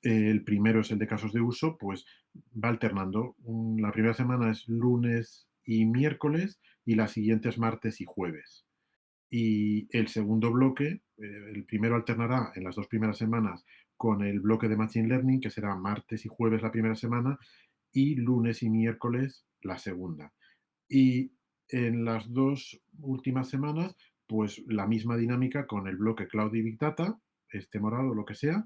El primero es el de casos de uso, pues va alternando. La primera semana es lunes y miércoles y la siguiente es martes y jueves. Y el segundo bloque, el primero alternará en las 2 primeras semanas con el bloque de Machine Learning, que será martes y jueves la primera semana y lunes y miércoles la segunda. Y en las 2 últimas semanas, pues la misma dinámica con el bloque Cloud y Big Data, este morado, lo que sea,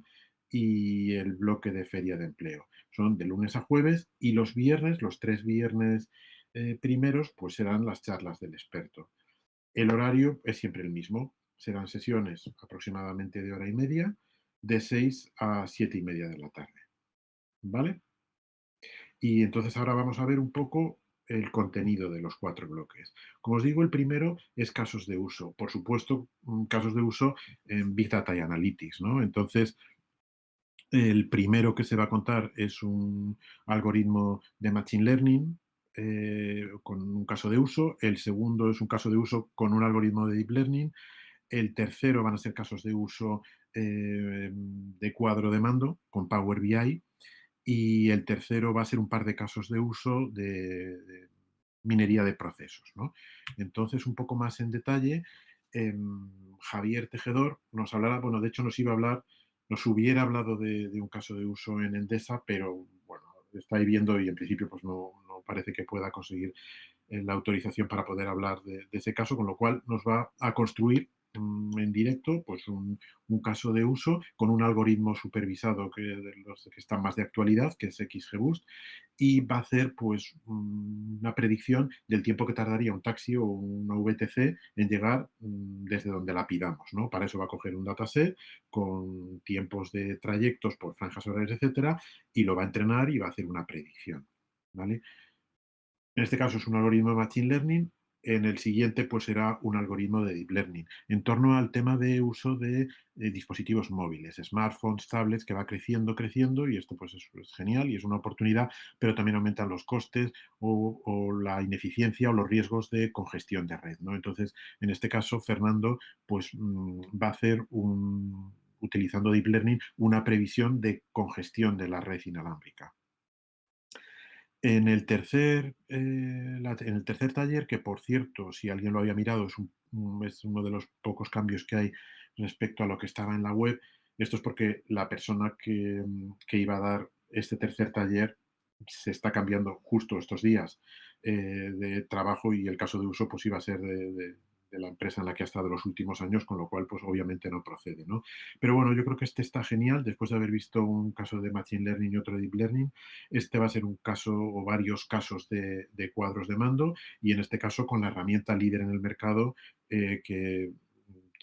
y el bloque de feria de empleo. Son de lunes a jueves y los viernes, los 3 viernes primeros, pues serán las charlas del experto. El horario es siempre el mismo. Serán sesiones aproximadamente de hora y media, de 6 a 7 y media de la tarde. ¿Vale? Y entonces ahora vamos a ver un poco el contenido de los 4 bloques. Como os digo, el primero es casos de uso. Por supuesto, casos de uso en Big Data y Analytics, ¿no? Entonces, el primero que se va a contar es un algoritmo de Machine Learning con un caso de uso. El segundo es un caso de uso con un algoritmo de Deep Learning. El tercero van a ser casos de uso de cuadro de mando con Power BI. Y el tercero va a ser un par de casos de uso de minería de procesos, ¿no? Entonces, un poco más en detalle, Javier Tejedor nos hablará, bueno, de hecho nos iba a hablar, nos hubiera hablado de un caso de uso en Endesa, pero bueno, está ahí viendo y en principio pues no parece que pueda conseguir la autorización para poder hablar de ese caso, con lo cual nos va a construir en directo pues un caso de uso con un algoritmo supervisado que de los que están más de actualidad, que es XGBoost, y va a hacer pues una predicción del tiempo que tardaría un taxi o una VTC en llegar desde donde la pidamos, ¿no? Para eso va a coger un dataset con tiempos de trayectos por franjas horarias, etcétera, y lo va a entrenar y va a hacer una predicción, ¿vale? En este caso es un algoritmo de Machine Learning, en el siguiente pues será un algoritmo de Deep Learning, en torno al tema de uso de dispositivos móviles, smartphones, tablets, que va creciendo y esto pues es genial y es una oportunidad, pero también aumentan los costes o la ineficiencia o los riesgos de congestión de red, ¿no? Entonces, en este caso, Fernando pues va a hacer utilizando Deep Learning una previsión de congestión de la red inalámbrica. En el tercer taller, que por cierto, si alguien lo había mirado, es uno de los pocos cambios que hay respecto a lo que estaba en la web. Esto es porque la persona que iba a dar este tercer taller se está cambiando justo estos días de trabajo y el caso de uso pues iba a ser de la empresa en la que ha estado los últimos años, con lo cual pues obviamente no procede, ¿no? Pero bueno, yo creo que este está genial, después de haber visto un caso de Machine Learning y otro de Deep Learning. Este va a ser un caso o varios casos de cuadros de mando y en este caso con la herramienta líder en el mercado que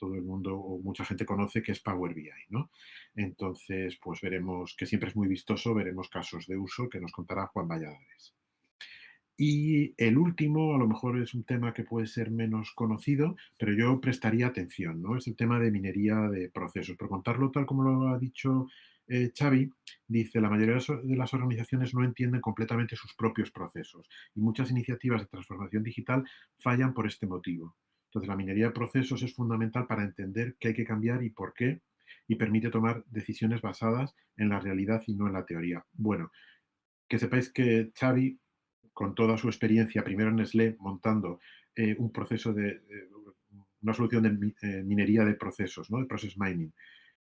todo el mundo o mucha gente conoce, que es Power BI, ¿no? Entonces, pues veremos, que siempre es muy vistoso, veremos casos de uso que nos contará Juan Valladares. Y el último, a lo mejor es un tema que puede ser menos conocido, pero yo prestaría atención, ¿no? Es el tema de minería de procesos. Por contarlo tal como lo ha dicho Xavi, dice, la mayoría de las organizaciones no entienden completamente sus propios procesos y muchas iniciativas de transformación digital fallan por este motivo. Entonces, la minería de procesos es fundamental para entender qué hay que cambiar y por qué, y permite tomar decisiones basadas en la realidad y no en la teoría. Bueno, que sepáis que Xavi, con toda su experiencia, primero en Nestlé, montando un proceso una solución de minería de procesos, ¿no? De process mining,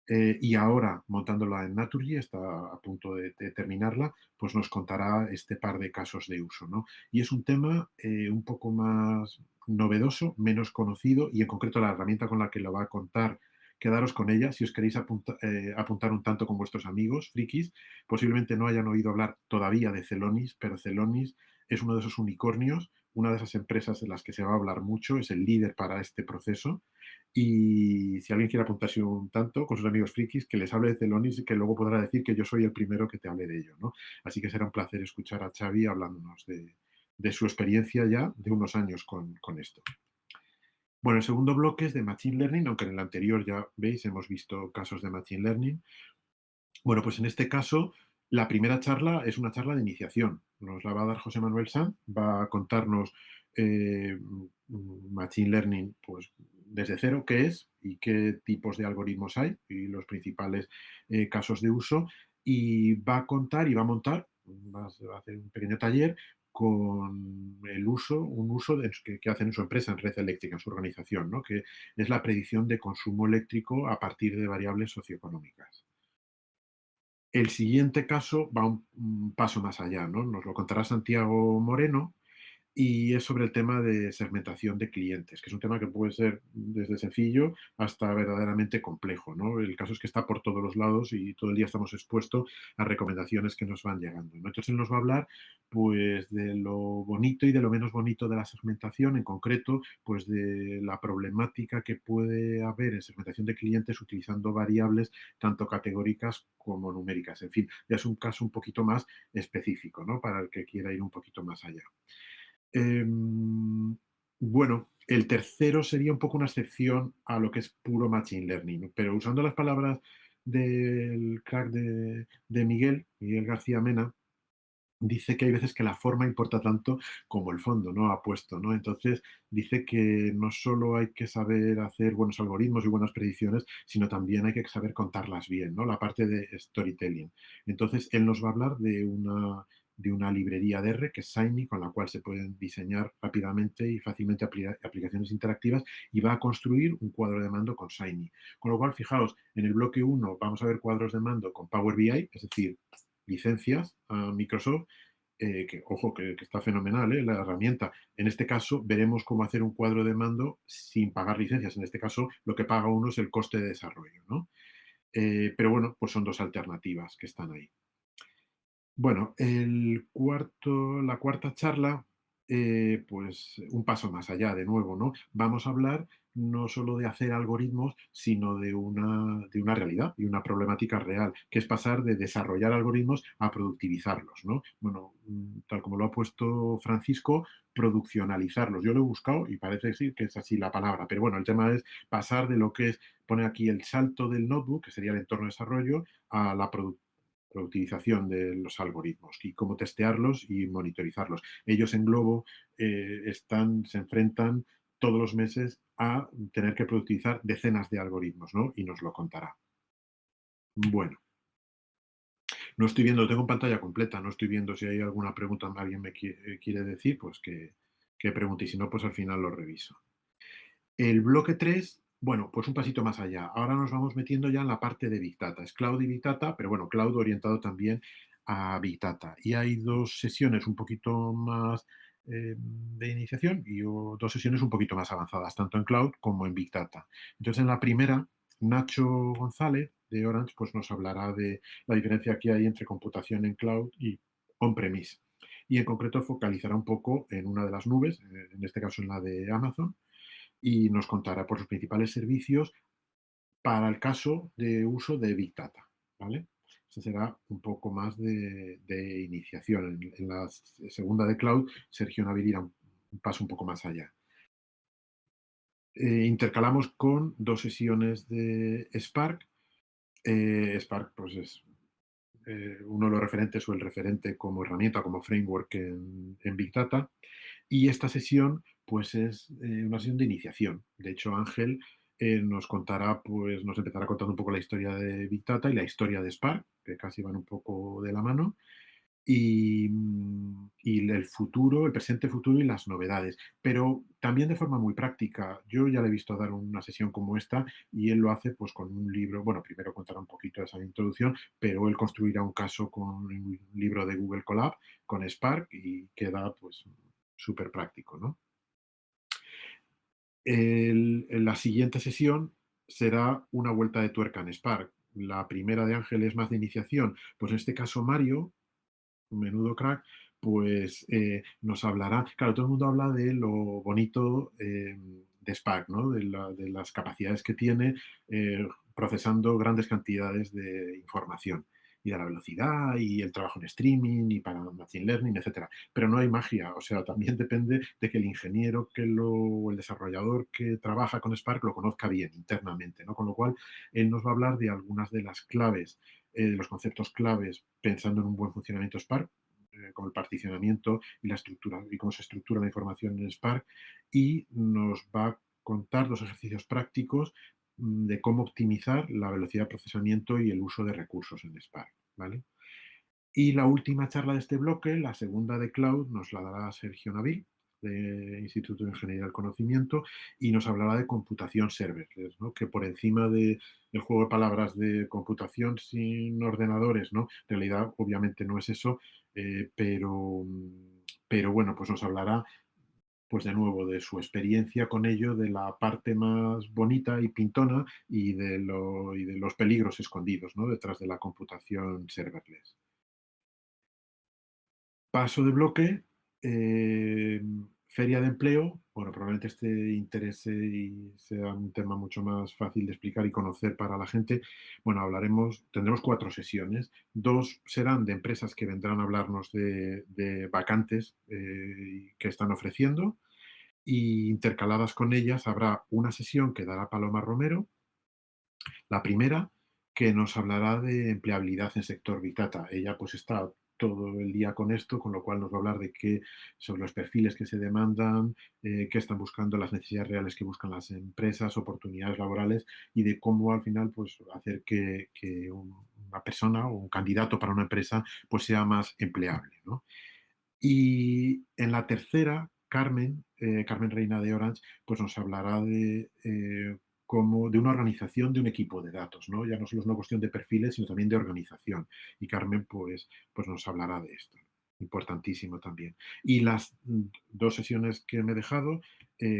y ahora montándola en Naturgy, está a punto de terminarla, pues nos contará este par de casos de uso, ¿no? Y es un tema un poco más novedoso, menos conocido, y en concreto la herramienta con la que lo va a contar, quedaros con ella si os queréis apuntar un tanto con vuestros amigos frikis. Posiblemente no hayan oído hablar todavía de Celonis, pero Celonis es uno de esos unicornios, una de esas empresas de las que se va a hablar mucho, es el líder para este proceso. Y si alguien quiere apuntarse un tanto con sus amigos frikis, que les hable de Celonis y que luego podrá decir que yo soy el primero que te hable de ello, ¿no? Así que será un placer escuchar a Xavi hablándonos de su experiencia ya de unos años con esto. Bueno, el segundo bloque es de Machine Learning, aunque en el anterior ya veis, hemos visto casos de Machine Learning. Bueno, pues en este caso, la primera charla es una charla de iniciación. Nos la va a dar José Manuel Sanz, va a contarnos Machine Learning pues, desde cero, qué es y qué tipos de algoritmos hay y los principales casos de uso. Y va a contar y va a montar, va a hacer un pequeño taller con un uso que hacen en su empresa, en red eléctrica, en su organización, ¿no? Que es la predicción de consumo eléctrico a partir de variables socioeconómicas. El siguiente caso va un paso más allá, ¿no? Nos lo contará Santiago Moreno y es sobre el tema de segmentación de clientes, que es un tema que puede ser desde sencillo hasta verdaderamente complejo, ¿no? El caso es que está por todos los lados y todo el día estamos expuestos a recomendaciones que nos van llegando, ¿no? Entonces él nos va a hablar pues de lo bonito y de lo menos bonito de la segmentación, en concreto pues de la problemática que puede haber en segmentación de clientes utilizando variables tanto categóricas como numéricas. En fin, ya es un caso un poquito más específico, ¿no? Para el que quiera ir un poquito más allá. Bueno, el tercero sería un poco una excepción a lo que es puro Machine Learning, pero usando las palabras del crack de Miguel García Mena, dice que hay veces que la forma importa tanto como el fondo, ¿no? Ha puesto, ¿no? Entonces dice que no solo hay que saber hacer buenos algoritmos y buenas predicciones, sino también hay que saber contarlas bien, ¿no? La parte de storytelling. Entonces él nos va a hablar de una librería de R, que es Shiny, con la cual se pueden diseñar rápidamente y fácilmente aplicaciones interactivas, y va a construir un cuadro de mando con Shiny. Con lo cual, fijaos, en el bloque 1 vamos a ver cuadros de mando con Power BI, es decir, licencias a Microsoft, ojo, que está fenomenal, la herramienta. En este caso, veremos cómo hacer un cuadro de mando sin pagar licencias. En este caso, lo que paga uno es el coste de desarrollo, ¿no? Pero bueno, pues son dos alternativas que están ahí. Bueno, la cuarta charla, pues un paso más allá, de nuevo, ¿no? Vamos a hablar no solo de hacer algoritmos, sino de una realidad y una problemática real, que es pasar de desarrollar algoritmos a productivizarlos, ¿no? Bueno, tal como lo ha puesto Francisco, produccionalizarlos. Yo lo he buscado y parece decir que es así la palabra, pero bueno, el tema es pasar de lo que es, pone aquí el salto del notebook, que sería el entorno de desarrollo, a la productivización de los algoritmos y cómo testearlos y monitorizarlos. Ellos en Globo se enfrentan todos los meses a tener que productivizar decenas de algoritmos, ¿no? Y nos lo contará. Bueno, no estoy viendo, lo tengo en pantalla completa, no estoy viendo si hay alguna pregunta que alguien me quiere decir, pues que pregunte y si no, pues al final lo reviso. El bloque 3, bueno, pues un pasito más allá. Ahora nos vamos metiendo ya en la parte de Big Data. Es Cloud y Big Data, pero bueno, Cloud orientado también a Big Data. Y hay dos sesiones un poquito más de iniciación y dos sesiones un poquito más avanzadas, tanto en Cloud como en Big Data. Entonces, en la primera, Nacho González de Orange pues nos hablará de la diferencia que hay entre computación en Cloud y on-premise. Y en concreto focalizará un poco en una de las nubes, en este caso en la de Amazon, y nos contará por sus principales servicios para el caso de uso de Big Data, ¿vale? Este será un poco más de iniciación. En la segunda de Cloud, Sergio Navir irá un paso un poco más allá. Intercalamos con dos sesiones de Spark. Spark pues es uno de los referentes o el referente como herramienta, como framework en Big Data. Y esta sesión, pues es una sesión de iniciación. De hecho, Ángel nos contará, pues nos empezará contando un poco la historia de Big Data y la historia de Spark, que casi van un poco de la mano, y el futuro, el presente, futuro y las novedades, pero también de forma muy práctica. Yo ya le he visto dar una sesión como esta y él lo hace pues con un libro, bueno, primero contará un poquito de esa introducción, pero él construirá un caso con un libro de Google Colab, con Spark y queda pues súper práctico, ¿no? La siguiente sesión será una vuelta de tuerca en Spark. La primera de Ángel es más de iniciación, pues en este caso Mario, un menudo crack, pues nos hablará. Claro, todo el mundo habla de lo bonito de Spark, ¿no? De las capacidades que tiene procesando grandes cantidades de información. y de la velocidad y el trabajo en streaming y para machine learning, etcétera. Pero no hay magia, o sea, también depende de que el ingeniero o el desarrollador que trabaja con Spark lo conozca bien internamente, ¿no? Con lo cual, él nos va a hablar de algunas de las claves, de los conceptos claves pensando en un buen funcionamiento Spark, como el particionamiento y la estructura y cómo se estructura la información en Spark, y nos va a contar dos ejercicios prácticos de cómo optimizar la velocidad de procesamiento y el uso de recursos en Spark, ¿vale? Y la última charla de este bloque, la segunda de Cloud, nos la dará Sergio Nabil, de Instituto de Ingeniería del Conocimiento, y nos hablará de computación serverless, ¿no? Que por encima del juego de palabras de computación sin ordenadores, ¿no? En realidad, obviamente no es eso, pero bueno, pues nos hablará pues de nuevo, de su experiencia con ello, de la parte más bonita y pintona y de los peligros escondidos, ¿no? Detrás de la computación serverless. Paso de bloque, feria de empleo. Bueno, probablemente este interese y sea un tema mucho más fácil de explicar y conocer para la gente. Bueno, tendremos 4 sesiones. 2 serán de empresas que vendrán a hablarnos de vacantes que están ofreciendo, y intercaladas con ellas habrá una sesión que dará Paloma Romero, la primera, que nos hablará de empleabilidad en sector Big Data. Ella pues está todo el día con esto, con lo cual nos va a hablar sobre los perfiles que se demandan, qué están buscando, las necesidades reales que buscan las empresas, oportunidades laborales, y de cómo al final pues hacer que una persona o un candidato para una empresa pues sea más empleable, ¿no? Y en la tercera, Carmen Reina de Orange, pues nos hablará de una organización de un equipo de datos, ¿no? Ya no solo es una cuestión de perfiles, sino también de organización. Y Carmen, pues nos hablará de esto. Importantísimo también. Y las 2 sesiones que me he dejado,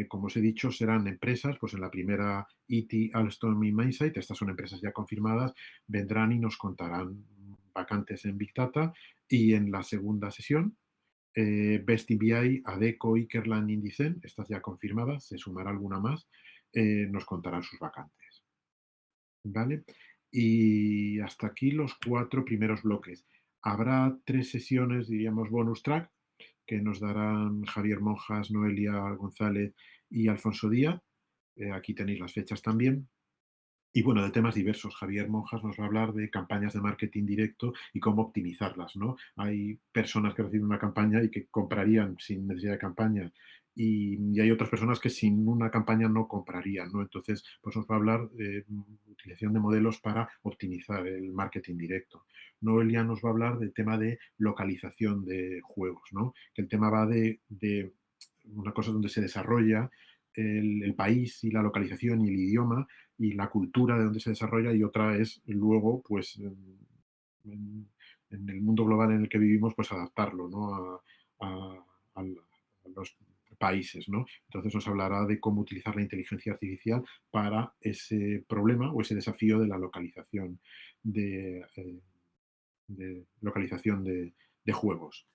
como os he dicho, serán empresas, pues en la primera ET, Alstom y Mainsight, estas son empresas ya confirmadas, vendrán y nos contarán vacantes en Big Data. Y en la segunda sesión, Best BI, Adecco, Ikerland, Indicen, estas ya confirmadas, se sumará alguna más, nos contarán sus vacantes. ¿Vale? Y hasta aquí los 4 primeros bloques. Habrá 3 sesiones, diríamos, bonus track, que nos darán Javier Monjas, Noelia González y Alfonso Díaz. Aquí tenéis las fechas también. Y bueno, de temas diversos. Javier Monjas nos va a hablar de campañas de marketing directo y cómo optimizarlas, ¿no? Hay personas que reciben una campaña y que comprarían sin necesidad de campaña, y hay otras personas que sin una campaña no comprarían, ¿no? Entonces, pues nos va a hablar de utilización de modelos para optimizar el marketing directo. Noelia nos va a hablar del tema de localización de juegos, ¿no? Que el tema va de una cosa donde se desarrolla el país y la localización y el idioma y la cultura de donde se desarrolla, y otra es luego, pues, en, en el mundo global en el que vivimos, pues adaptarlo, ¿no? A los países, ¿no? Entonces nos hablará de cómo utilizar la inteligencia artificial para ese problema o ese desafío de la localización de juegos.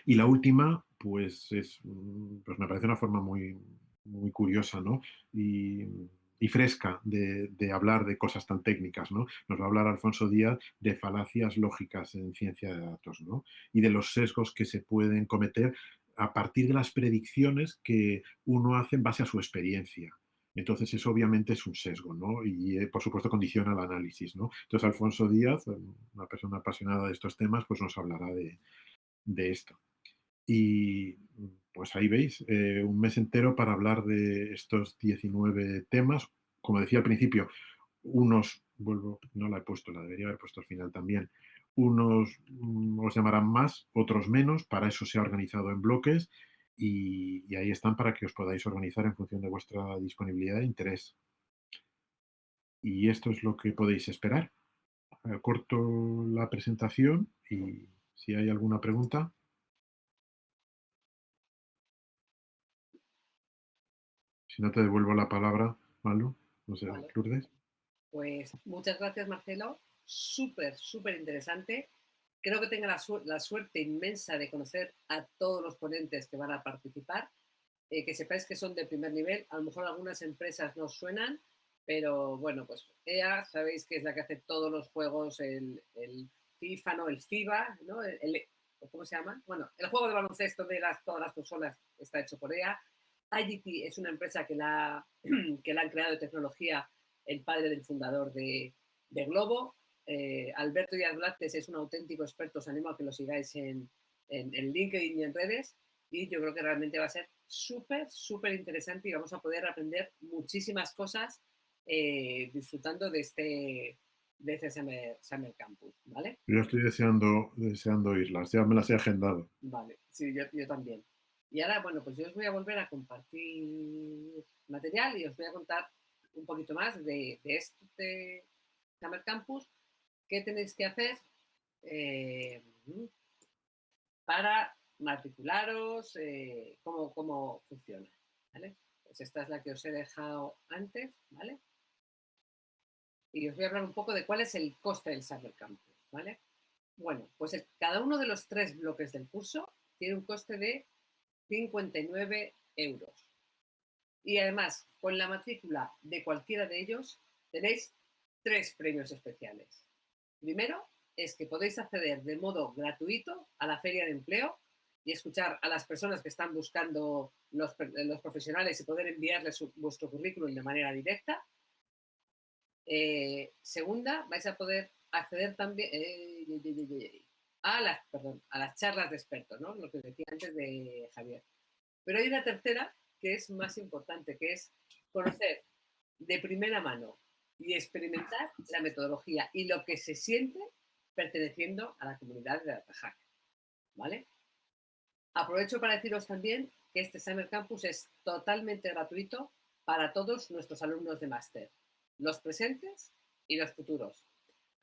Y la última, pues me parece una forma muy, muy curiosa, ¿no? Y fresca de hablar de cosas tan técnicas, ¿no? Nos va a hablar Alfonso Díaz de falacias lógicas en ciencia de datos, ¿no? Y de los sesgos que se pueden cometer a partir de las predicciones que uno hace en base a su experiencia. Entonces, eso obviamente es un sesgo, ¿no? Y, por supuesto, condiciona el análisis, ¿no? Entonces, Alfonso Díaz, una persona apasionada de estos temas, pues nos hablará de esto. Y pues ahí veis, un mes entero para hablar de estos 19 temas. Como decía al principio, no la he puesto, la debería haber puesto al final también. Unos os llamarán más, otros menos, para eso se ha organizado en bloques, y ahí están para que os podáis organizar en función de vuestra disponibilidad e interés. Y esto es lo que podéis esperar. Corto la presentación y si hay alguna pregunta. Si no, te devuelvo la palabra, Malu. No sé, Vale. Lourdes. Pues muchas gracias, Marcelo. Súper, súper interesante. Creo que tenga la suerte inmensa de conocer a todos los ponentes que van a participar. Que sepáis que son de primer nivel. A lo mejor algunas empresas nos suenan, Pero bueno, pues EA, sabéis que es la que hace todos los juegos, el FIFA, no, el FIBA, ¿no? ¿Cómo se llama? Bueno, el juego de baloncesto de todas las consolas está hecho por EA. IGT es una empresa que la, que la han creado de tecnología el padre del fundador de Globo. Alberto Díaz Blázquez es un auténtico experto, os animo a que lo sigáis en LinkedIn y en redes. Y yo creo que realmente va a ser súper interesante y vamos a poder aprender muchísimas cosas disfrutando de este Summer Campus, ¿vale? Yo estoy deseando irlas, ya me las he agendado. Vale, sí, yo también. Y ahora, bueno, pues yo os voy a volver a compartir material y os voy a contar un poquito más de este Summer Campus, qué tenéis que hacer para matricularos, cómo funciona, ¿vale? Pues esta es la que os he dejado antes, ¿vale? Y os voy a hablar un poco de cuál es el coste del Summer Campus, ¿vale? Bueno, pues cada uno de los 3 bloques del curso tiene un coste de 59 euros. Y además, con la matrícula de cualquiera de ellos, tenéis 3 premios especiales. Primero, es que podéis acceder de modo gratuito a la feria de empleo y escuchar a las personas que están buscando los profesionales y poder enviarles vuestro currículum de manera directa. Segunda, vais a poder acceder también a las charlas de expertos, ¿no? Lo que decía antes de Javier. Pero hay una tercera que es más importante, que es conocer de primera mano y experimentar la metodología y lo que se siente perteneciendo a la comunidad de DataHack, ¿vale? Aprovecho para deciros también que este Summer Campus es totalmente gratuito para todos nuestros alumnos de máster, los presentes y los futuros.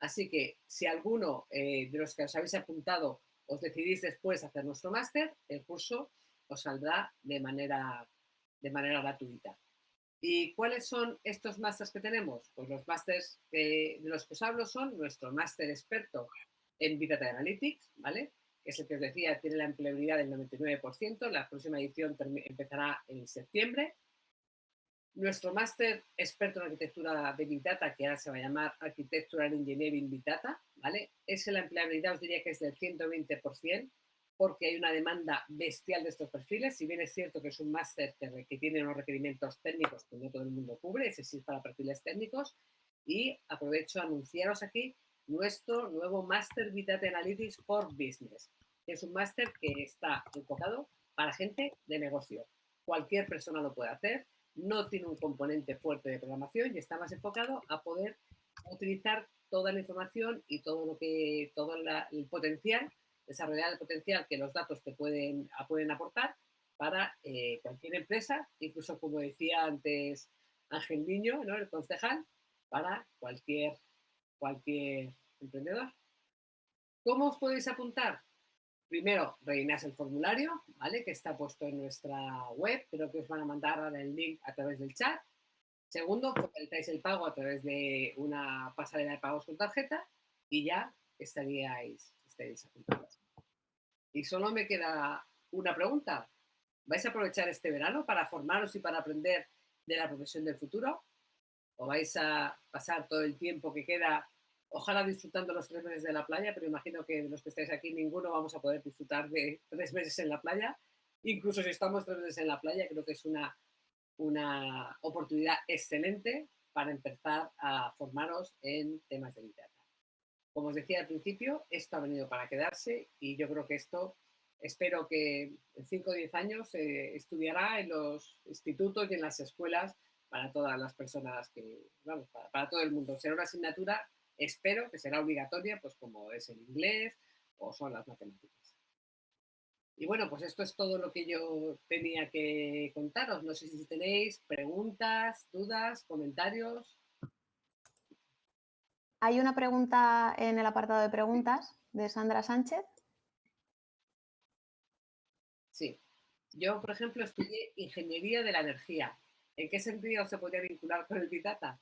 Así que si alguno de los que os habéis apuntado os decidís después hacer nuestro máster, el curso os saldrá de manera gratuita. ¿Y cuáles son estos másters que tenemos? Pues los másters de los que os hablo son nuestro máster experto en Big Data Analytics, ¿vale? Que es el que os decía, tiene la empleabilidad del 99%, la próxima edición empezará en septiembre. Nuestro máster experto en arquitectura de Big Data, que ahora se va a llamar Architectural Engineering Big Data, ¿vale? La empleabilidad os diría que es del 120%, porque hay una demanda bestial de estos perfiles. Si bien es cierto que es un máster que tiene unos requerimientos técnicos que no todo el mundo cubre, ese sí es para perfiles técnicos. Y aprovecho a anunciaros aquí nuestro nuevo máster Big Data Analytics for Business, que es un máster que está enfocado para gente de negocio. Cualquier persona lo puede hacer. No tiene un componente fuerte de programación y está más enfocado a poder utilizar toda la información y todo el potencial, desarrollar el potencial que los datos te pueden aportar para cualquier empresa, incluso como decía antes Ángel Niño, ¿no? El concejal, para cualquier emprendedor. ¿Cómo os podéis apuntar? Primero, rellenáis el formulario, ¿vale? Que está puesto en nuestra web, creo que os van a mandar ahora el link a través del chat. Segundo, formalizáis el pago a través de una pasarela de pagos con tarjeta y ya estaríais apuntados. Y solo me queda una pregunta. ¿Vais a aprovechar este verano para formaros y para aprender de la profesión del futuro? ¿O vais a pasar todo el tiempo que queda, ojalá disfrutando los 3 meses de la playa, pero imagino que de los que estáis aquí ninguno vamos a poder disfrutar de 3 meses en la playa? Incluso si estamos 3 meses en la playa, creo que es una oportunidad excelente para empezar a formaros en temas de Big Data. Como os decía al principio, esto ha venido para quedarse y yo creo que esto, espero que en 5 o 10 años se estudiará en los institutos y en las escuelas para todas las personas vamos, para todo el mundo. Será una asignatura, espero que será obligatoria, pues como es el inglés o son las matemáticas. Y bueno, pues esto es todo lo que yo tenía que contaros. No sé si tenéis preguntas, dudas, comentarios. Hay una pregunta en el apartado de preguntas de Sandra Sánchez. Sí. Yo, por ejemplo, estudié Ingeniería de la Energía. ¿En qué sentido se podría vincular con el Big Data?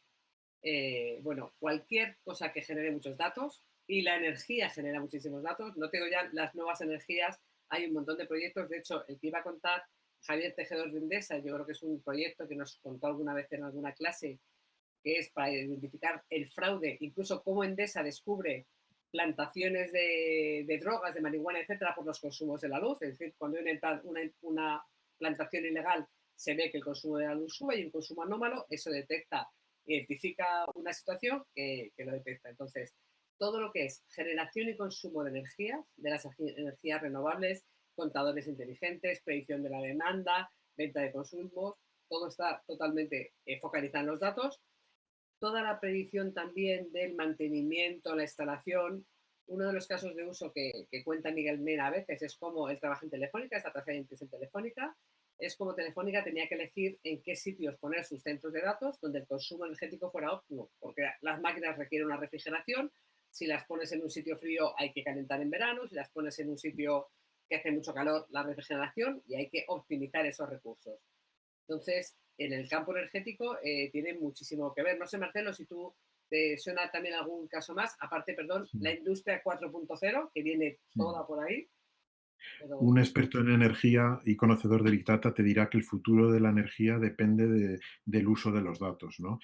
Bueno, cualquier cosa que genere muchos datos, y la energía genera muchísimos datos. No tengo ya las nuevas energías, hay un montón de proyectos. De hecho, el que iba a contar Javier Tejedor de Endesa, yo creo que es un proyecto que nos contó alguna vez en alguna clase, que es para identificar el fraude, incluso cómo Endesa descubre plantaciones de drogas, de marihuana, etcétera, por los consumos de la luz. Es decir, cuando hay una plantación ilegal, se ve que el consumo de la luz sube y un consumo anómalo, eso detecta, identifica una situación que lo detecta. Entonces, todo lo que es generación y consumo de energía, de las energías renovables, contadores inteligentes, predicción de la demanda, venta de consumos, todo está totalmente focalizado en los datos. Toda la predicción también del mantenimiento, la instalación. Uno de los casos de uso que cuenta Miguel Mena a veces es como él trabaja en Telefónica, está trabajando en Telefónica, es como Telefónica tenía que elegir en qué sitios poner sus centros de datos donde el consumo energético fuera óptimo, porque las máquinas requieren una refrigeración. Si las pones en un sitio frío hay que calentar en verano, si las pones en un sitio que hace mucho calor, la refrigeración, y hay que optimizar esos recursos. Entonces, en el campo energético tiene muchísimo que ver. No sé, Marcelo, si tú te suena también algún caso más, aparte, perdón, Sí. la industria 4.0, que viene toda por ahí. Pero... Un experto en energía y conocedor de Big Data te dirá que el futuro de la energía depende del uso de los datos, ¿no?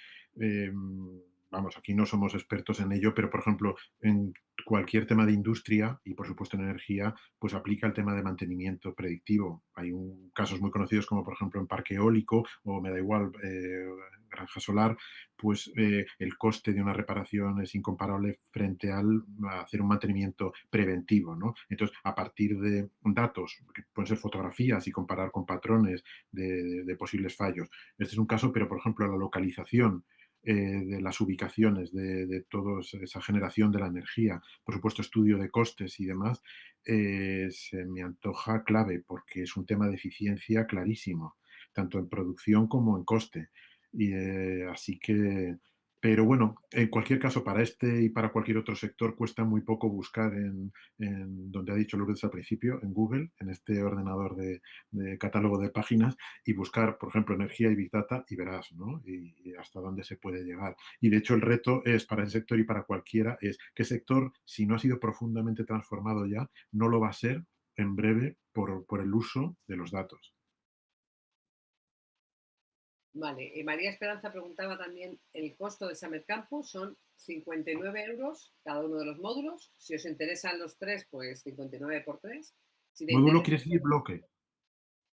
Vamos, aquí no somos expertos en ello, pero por ejemplo, en cualquier tema de industria y por supuesto en energía, pues aplica el tema de mantenimiento predictivo. Hay casos muy conocidos como por ejemplo en parque eólico o me da igual, granja solar, pues el coste de una reparación es incomparable frente a hacer un mantenimiento preventivo, ¿no? Entonces, a partir de datos, que pueden ser fotografías y comparar con patrones de posibles fallos. Este es un caso, pero por ejemplo, la localización de las ubicaciones, de toda esa generación de la energía, por supuesto estudio de costes y demás, se me antoja clave porque es un tema de eficiencia clarísimo, tanto en producción como en coste. Y, así que, pero bueno, en cualquier caso, para este y para cualquier otro sector cuesta muy poco buscar donde ha dicho Lourdes al principio, en Google, en este ordenador de catálogo de páginas, y buscar, por ejemplo, energía y Big Data y verás, ¿no? Y hasta dónde se puede llegar. Y de hecho el reto es para el sector y para cualquiera, es qué sector, si no ha sido profundamente transformado ya, no lo va a ser en breve por el uso de los datos. Vale, María Esperanza preguntaba también, el costo de Summer Campus son 59 euros cada uno de los módulos. Si os interesan los tres, pues 59 por 3. Si te Módulo interesa, quiere decir bloque,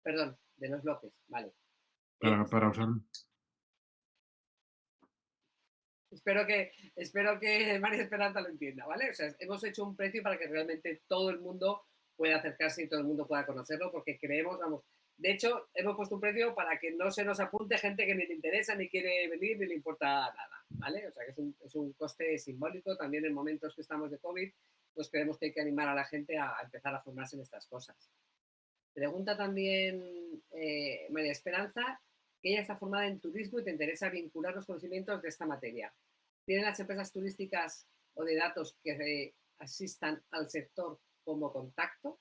perdón, de los bloques, vale. para usarlo. Espero que María Esperanza lo entienda, ¿vale? O sea, hemos hecho un precio para que realmente todo el mundo pueda acercarse y todo el mundo pueda conocerlo, porque creemos, vamos, de hecho, hemos puesto un precio para que no se nos apunte gente que ni le interesa, ni quiere venir, ni le importa nada, ¿vale? O sea, que es un coste simbólico. También en momentos que estamos de COVID, pues creemos que hay que animar a la gente a empezar a formarse en estas cosas. Pregunta también María Esperanza, que ella está formada en turismo y te interesa vincular los conocimientos de esta materia. ¿Tienen las empresas turísticas o de datos que asistan al sector como contacto?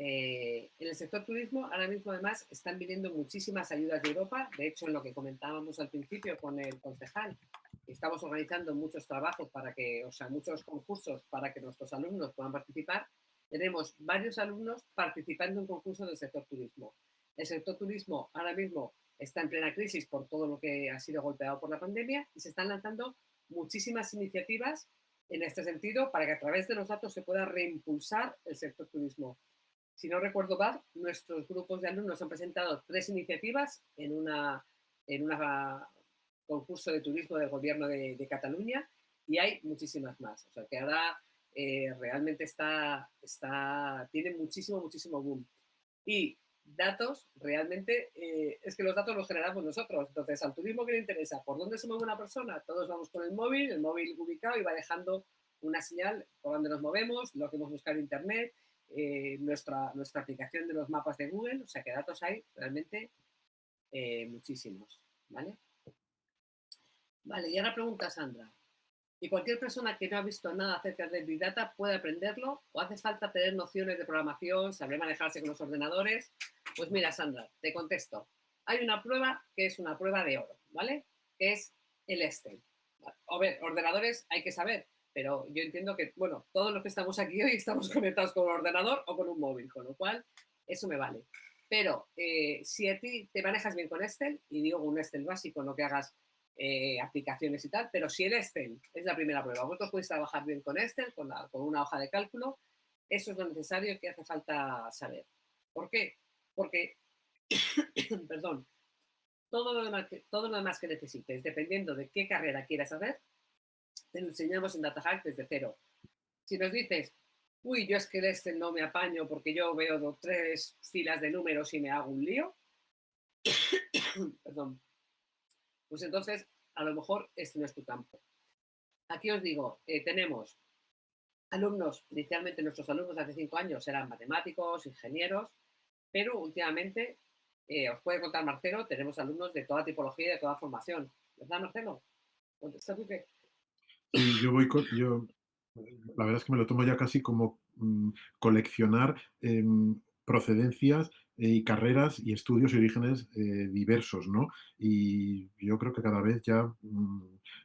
En el sector turismo ahora mismo además están viniendo muchísimas ayudas de Europa. De hecho, en lo que comentábamos al principio con el concejal, estamos organizando muchos trabajos para que, o sea, muchos concursos para que nuestros alumnos puedan participar. Tenemos varios alumnos participando en concursos del sector turismo. El sector turismo ahora mismo está en plena crisis por todo lo que ha sido golpeado por la pandemia y se están lanzando muchísimas iniciativas en este sentido para que a través de los datos se pueda reimpulsar el sector turismo. Si no recuerdo mal, nuestros grupos de alumnos han presentado 3 iniciativas en una concurso de turismo del gobierno de Cataluña, y hay muchísimas más. O sea que ahora realmente tiene muchísimo boom. Y datos, realmente, es que los datos los generamos nosotros. Entonces, al turismo que le interesa, ¿por dónde se mueve una persona? Todos vamos con el móvil ubicado y va dejando una señal por dónde nos movemos, lo que hemos buscado en internet, nuestra aplicación de los mapas de Google. O sea que datos hay realmente muchísimos, ¿vale? Vale, y ahora pregunta Sandra. ¿Y cualquier persona que no ha visto nada acerca del Big Data puede aprenderlo? ¿O hace falta tener nociones de programación, saber manejarse con los ordenadores? Pues mira, Sandra, te contesto. Hay una prueba que es una prueba de oro, ¿vale? Que es el Excel. A ver, ordenadores hay que saber, pero yo entiendo que, bueno, todos los que estamos aquí hoy estamos conectados con un ordenador o con un móvil, con lo cual eso me vale. Pero si a ti te manejas bien con Excel, y digo un Excel básico, no que hagas aplicaciones y tal, pero si el Excel es la primera prueba, vosotros podéis trabajar bien con Excel, con una hoja de cálculo, eso es lo necesario que hace falta saber. ¿Por qué? Porque, perdón, todo lo demás que necesites, dependiendo de qué carrera quieras hacer, te lo enseñamos en DataHack desde cero. Si nos dices, uy, yo es que el Excel no me apaño porque yo veo 3 filas de números y me hago un lío, perdón, pues entonces a lo mejor este no es tu campo. Aquí os digo, tenemos alumnos, inicialmente nuestros alumnos de hace 5 años eran matemáticos, ingenieros, pero últimamente, os puede contar Marcelo, tenemos alumnos de toda tipología y de toda formación. ¿Verdad, Marcelo? ¿Contesta tú qué? Sí, la verdad es que me lo tomo ya casi como coleccionar procedencias y carreras y estudios y orígenes diversos, ¿no? Y yo creo que cada vez ya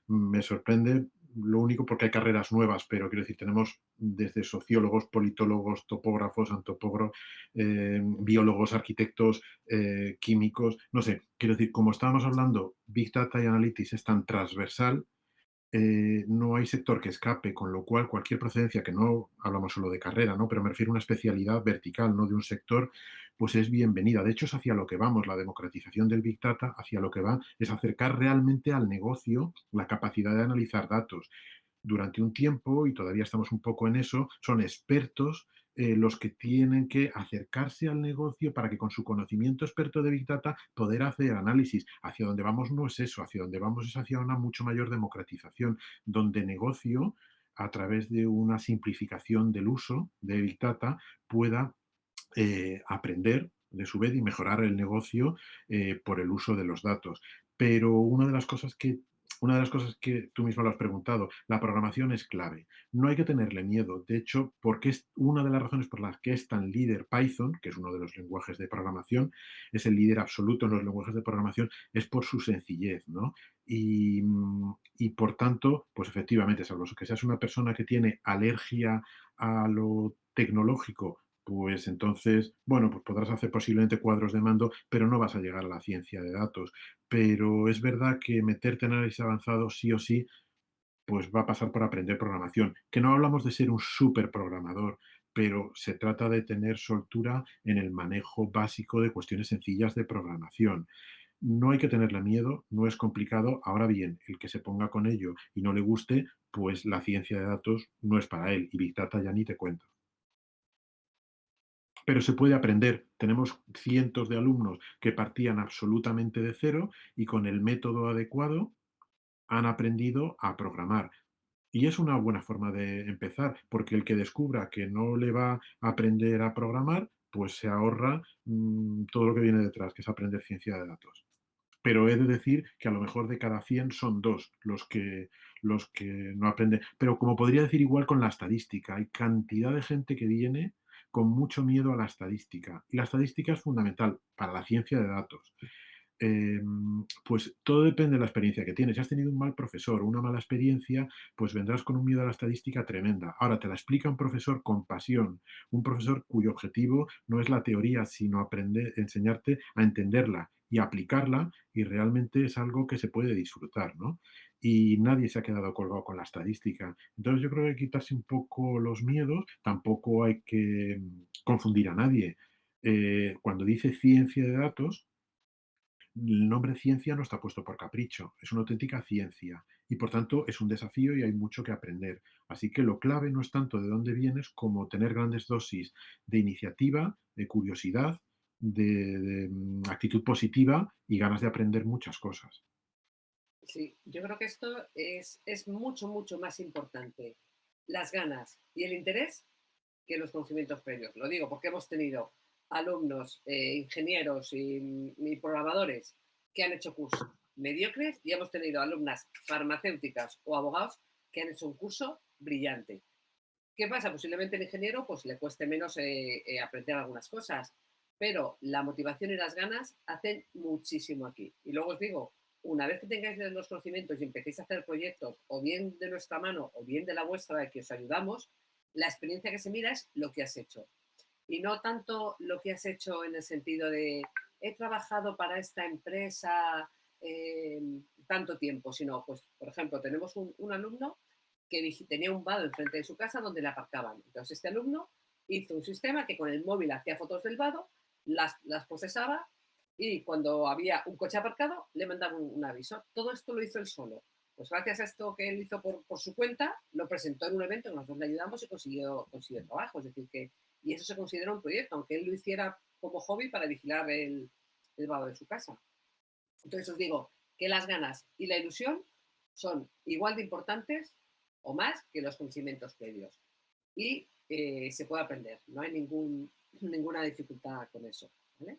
me sorprende, lo único porque hay carreras nuevas, pero quiero decir, tenemos desde sociólogos, politólogos, topógrafos, antropólogos, biólogos, arquitectos, químicos, no sé, quiero decir, como estábamos hablando, Big Data y Analytics es tan transversal, no hay sector que escape, con lo cual cualquier procedencia, que no hablamos solo de carrera, ¿no? Pero me refiero a una especialidad vertical, ¿no? De un sector, pues es bienvenida. De hecho, es hacia lo que vamos, la democratización del Big Data, hacia lo que va es acercar realmente al negocio la capacidad de analizar datos. Durante un tiempo, y todavía estamos un poco en eso, son expertos los que tienen que acercarse al negocio para que con su conocimiento experto de Big Data poder hacer análisis. Hacia donde vamos no es eso, hacia donde vamos es hacia una mucho mayor democratización, donde negocio, a través de una simplificación del uso de Big Data, pueda aprender de su vez y mejorar el negocio por el uso de los datos. Pero una de las cosas que tú mismo lo has preguntado, la programación es clave. No hay que tenerle miedo. De hecho, porque es una de las razones por las que es tan líder Python, que es uno de los lenguajes de programación, es el líder absoluto en los lenguajes de programación, es por su sencillez, ¿no? Y por tanto, pues efectivamente, salvo que seas una persona que tiene alergia a lo tecnológico, pues entonces, bueno, pues podrás hacer posiblemente cuadros de mando, pero no vas a llegar a la ciencia de datos. Pero es verdad que meterte en análisis avanzado sí o sí, pues va a pasar por aprender programación. Que no hablamos de ser un súper programador, pero se trata de tener soltura en el manejo básico de cuestiones sencillas de programación. No hay que tenerle miedo, no es complicado. Ahora bien, el que se ponga con ello y no le guste, pues la ciencia de datos no es para él. Y Big Data ya ni te cuento. Pero se puede aprender. Tenemos cientos de alumnos que partían absolutamente de cero y con el método adecuado han aprendido a programar. Y es una buena forma de empezar, porque el que descubra que no le va a aprender a programar, pues se ahorra todo lo que viene detrás, que es aprender ciencia de datos. Pero he de decir que a lo mejor de cada 100 son 2 los que no aprenden. Pero como podría decir igual con la estadística, hay cantidad de gente que viene con mucho miedo a la estadística. Y la estadística es fundamental para la ciencia de datos. Pues todo depende de la experiencia que tienes. Si has tenido un mal profesor o una mala experiencia, pues vendrás con un miedo a la estadística tremenda. Ahora te la explica un profesor con pasión, un profesor cuyo objetivo no es la teoría, sino aprender, enseñarte a entenderla y aplicarla, y realmente es algo que se puede disfrutar, ¿no? Y nadie se ha quedado colgado con la estadística. Entonces yo creo que hay que quitarse un poco los miedos, tampoco hay que confundir a nadie. Cuando dice ciencia de datos, el nombre ciencia no está puesto por capricho, es una auténtica ciencia y por tanto es un desafío y hay mucho que aprender. Así que lo clave no es tanto de dónde vienes como tener grandes dosis de iniciativa, de curiosidad, de actitud positiva y ganas de aprender muchas cosas. Sí, yo creo que esto es mucho, mucho más importante. Las ganas y el interés que los conocimientos previos. Lo digo porque hemos tenido alumnos, ingenieros y programadores que han hecho cursos mediocres y hemos tenido alumnas farmacéuticas o abogados que han hecho un curso brillante. ¿Qué pasa? Posiblemente el ingeniero pues, le cueste menos aprender algunas cosas, pero la motivación y las ganas hacen muchísimo aquí. Y luego os digo, una vez que tengáis los conocimientos y empecéis a hacer proyectos, o bien de nuestra mano o bien de la vuestra, de que os ayudamos, la experiencia que se mira es lo que has hecho. Y no tanto lo que has hecho en el sentido de he trabajado para esta empresa tanto tiempo, sino, pues, por ejemplo, tenemos un alumno que tenía un vado enfrente de su casa donde le aparcaban. Entonces, este alumno hizo un sistema que con el móvil hacía fotos del vado, las procesaba y cuando había un coche aparcado le mandaba un aviso. Todo esto lo hizo él solo. Pues gracias a esto que él hizo por su cuenta, lo presentó en un evento que nosotros le ayudamos y consiguió trabajo. Es decir, y eso se considera un proyecto, aunque él lo hiciera como hobby para vigilar el vado de su casa. Entonces os digo que las ganas y la ilusión son igual de importantes o más que los conocimientos previos. Y se puede aprender, no hay ninguna dificultad con eso, ¿vale?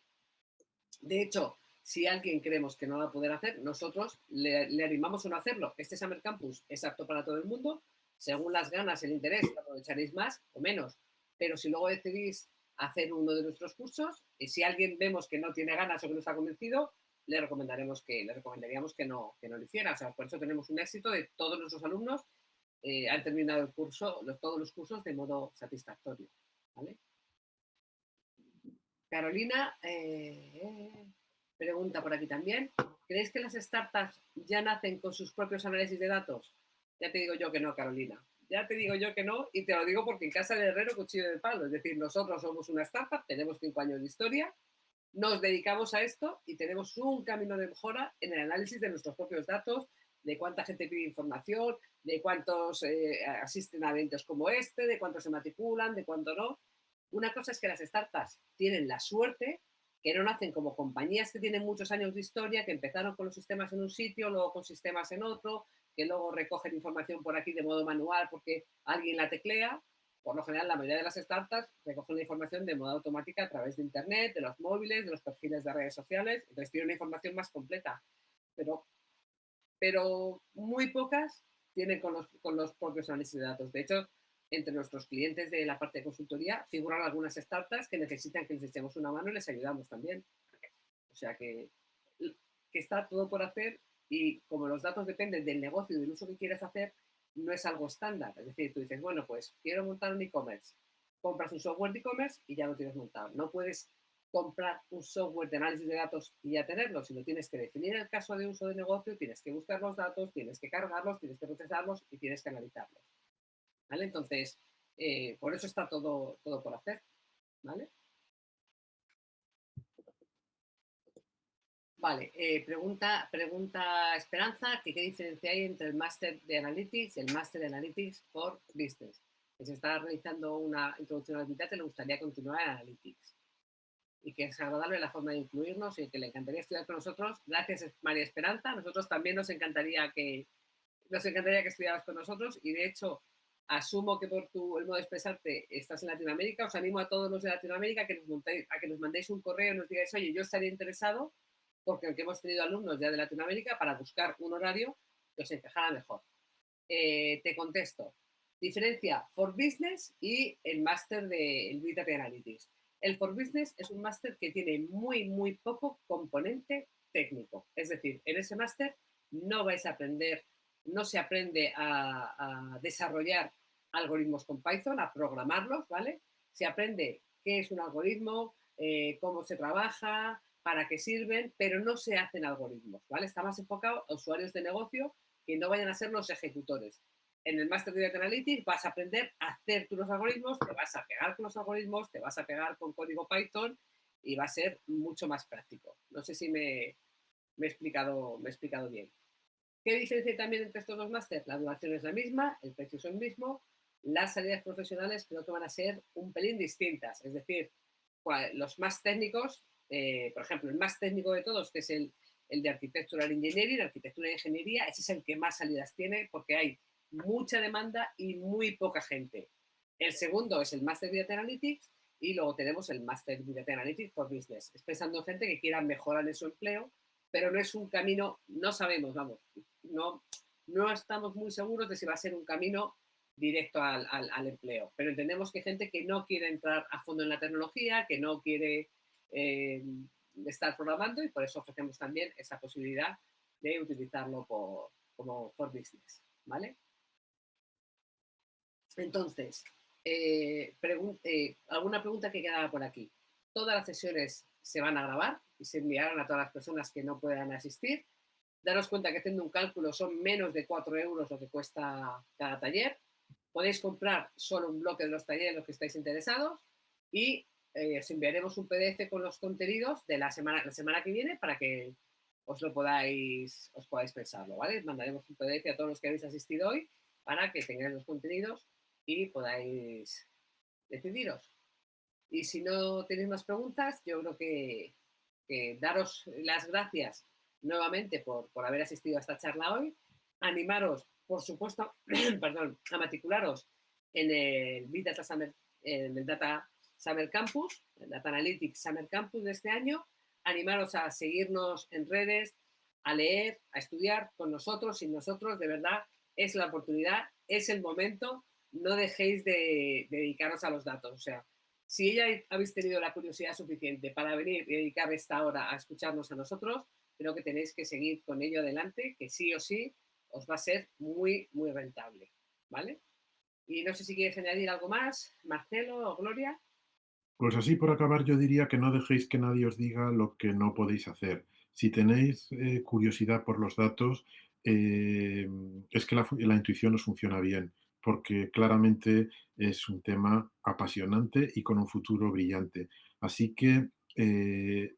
De hecho, si alguien creemos que no va a poder hacer, nosotros le animamos a no hacerlo. Este Summer Campus es apto para todo el mundo. Según las ganas, el interés, aprovecharéis más o menos. Pero si luego decidís hacer uno de nuestros cursos, y si alguien vemos que no tiene ganas o que no está convencido, le recomendaríamos que no lo hiciera. O sea, por eso tenemos un éxito de todos nuestros alumnos han terminado el curso, todos los cursos de modo satisfactorio, ¿vale? Carolina pregunta por aquí también, ¿crees que las startups ya nacen con sus propios análisis de datos? Ya te digo yo que no, Carolina. Ya te digo yo que no, y te lo digo porque en casa de herrero cuchillo de palo. Es decir, nosotros somos una startup, tenemos 5 años de historia, nos dedicamos a esto y tenemos un camino de mejora en el análisis de nuestros propios datos, de cuánta gente pide información, de cuántos asisten a eventos como este, de cuántos se matriculan, de cuánto no. Una cosa es que las startups tienen la suerte que no nacen como compañías que tienen muchos años de historia, que empezaron con los sistemas en un sitio, luego con sistemas en otro, que luego recogen información por aquí de modo manual porque alguien la teclea. Por lo general, la mayoría de las startups recogen la información de modo automática a través de Internet, de los móviles, de los perfiles de redes sociales, entonces tienen una información más completa. Pero muy pocas tienen con los propios análisis de datos. De hecho, entre nuestros clientes de la parte de consultoría figuran algunas startups que necesitan que les echemos una mano y les ayudamos también. O sea que está todo por hacer y como los datos dependen del negocio y del uso que quieres hacer, no es algo estándar. Es decir, tú dices, bueno, pues quiero montar un e-commerce. Compras un software de e-commerce y ya lo tienes montado. No puedes comprar un software de análisis de datos y ya tenerlo, sino tienes que definir el caso de uso de negocio, tienes que buscar los datos, tienes que cargarlos, tienes que procesarlos y tienes que analizarlos. ¿Vale? Entonces, por eso está todo por hacer. ¿Vale? Vale, pregunta Esperanza, que qué diferencia hay entre el máster de Analytics y el máster de Analytics for Business. Que se está realizando una introducción al Big Data y le gustaría continuar en Analytics. Y que es agradable la forma de incluirnos y que le encantaría estudiar con nosotros. Gracias, María Esperanza. Nosotros también nos encantaría que estudiaras con nosotros y de hecho asumo que por el modo de expresarte estás en Latinoamérica. Os animo a todos los de Latinoamérica a que nos mandéis un correo y nos digáis, oye, yo estaría interesado porque hemos tenido alumnos ya de Latinoamérica para buscar un horario que os encajara mejor. Te contesto. Diferencia for Business y el máster del Big Data Analytics. El for Business es un máster que tiene muy poco componente técnico. Es decir, en ese máster no vais a aprender, no se aprende a desarrollar algoritmos con Python, a programarlos, ¿vale? Se aprende qué es un algoritmo, cómo se trabaja, para qué sirven, pero no se hacen algoritmos, ¿vale? Está más enfocado a usuarios de negocio que no vayan a ser los ejecutores. En el Master de Data Analytics vas a aprender a hacer tú los algoritmos, te vas a pegar con los algoritmos, te vas a pegar con código Python y va a ser mucho más práctico. No sé si me he explicado bien. ¿Qué diferencia también entre estos dos másteres? La duración es la misma, el precio es el mismo, las salidas profesionales creo que van a ser un pelín distintas. Es decir, los más técnicos, por ejemplo, el más técnico de todos, que es el de Architectural Engineering, Arquitectura e Ingeniería, ese es el que más salidas tiene porque hay mucha demanda y muy poca gente. El segundo es el Master de Data Analytics y luego tenemos el Master de Data Analytics for Business. Es pensando en gente que quiera mejorar en su empleo, pero no es un camino, no sabemos, vamos, no estamos muy seguros de si va a ser un camino directo al empleo, pero entendemos que hay gente que no quiere entrar a fondo en la tecnología, que no quiere estar programando y por eso ofrecemos también esa posibilidad de utilizarlo como for business, ¿vale? Entonces, alguna pregunta que quedaba por aquí. Todas las sesiones se van a grabar y se enviarán a todas las personas que no puedan asistir. Daros cuenta que haciendo un cálculo son menos de 4 euros lo que cuesta cada taller. Podéis comprar solo un bloque de los talleres los que estáis interesados y os enviaremos un PDF con los contenidos de la semana que viene para que os podáis pensarlo, ¿vale? Mandaremos un PDF a todos los que habéis asistido hoy para que tengáis los contenidos y podáis decidiros. Y si no tenéis más preguntas, yo creo que daros las gracias nuevamente por haber asistido a esta charla hoy. Animaros, por supuesto, perdón, a matricularos en el Big Data Summer, en el Data Summer Campus, el Data Analytics Summer Campus de este año. Animaros a seguirnos en redes, a leer, a estudiar con nosotros, sin nosotros, de verdad, es la oportunidad, es el momento, no dejéis de dedicaros a los datos. O sea, si ya habéis tenido la curiosidad suficiente para venir y dedicar esta hora a escucharnos a nosotros, creo que tenéis que seguir con ello adelante, que sí o sí os va a ser muy, muy rentable, ¿vale? Y no sé si quieres añadir algo más, Marcelo o Gloria. Pues así por acabar, yo diría que no dejéis que nadie os diga lo que no podéis hacer. Si tenéis curiosidad por los datos, es que la intuición os funciona bien, porque claramente es un tema apasionante y con un futuro brillante. Así que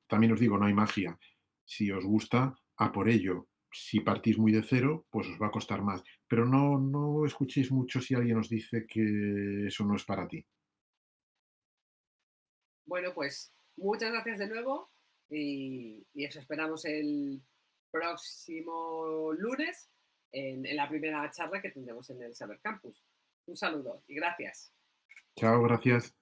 también os digo, no hay magia. Si os gusta, a por ello. Si partís muy de cero, pues os va a costar más. Pero no escuchéis mucho si alguien os dice que eso no es para ti. Bueno, pues muchas gracias de nuevo y os esperamos el próximo lunes en la primera charla que tendremos en el Summer Campus. Un saludo y gracias. Chao, gracias.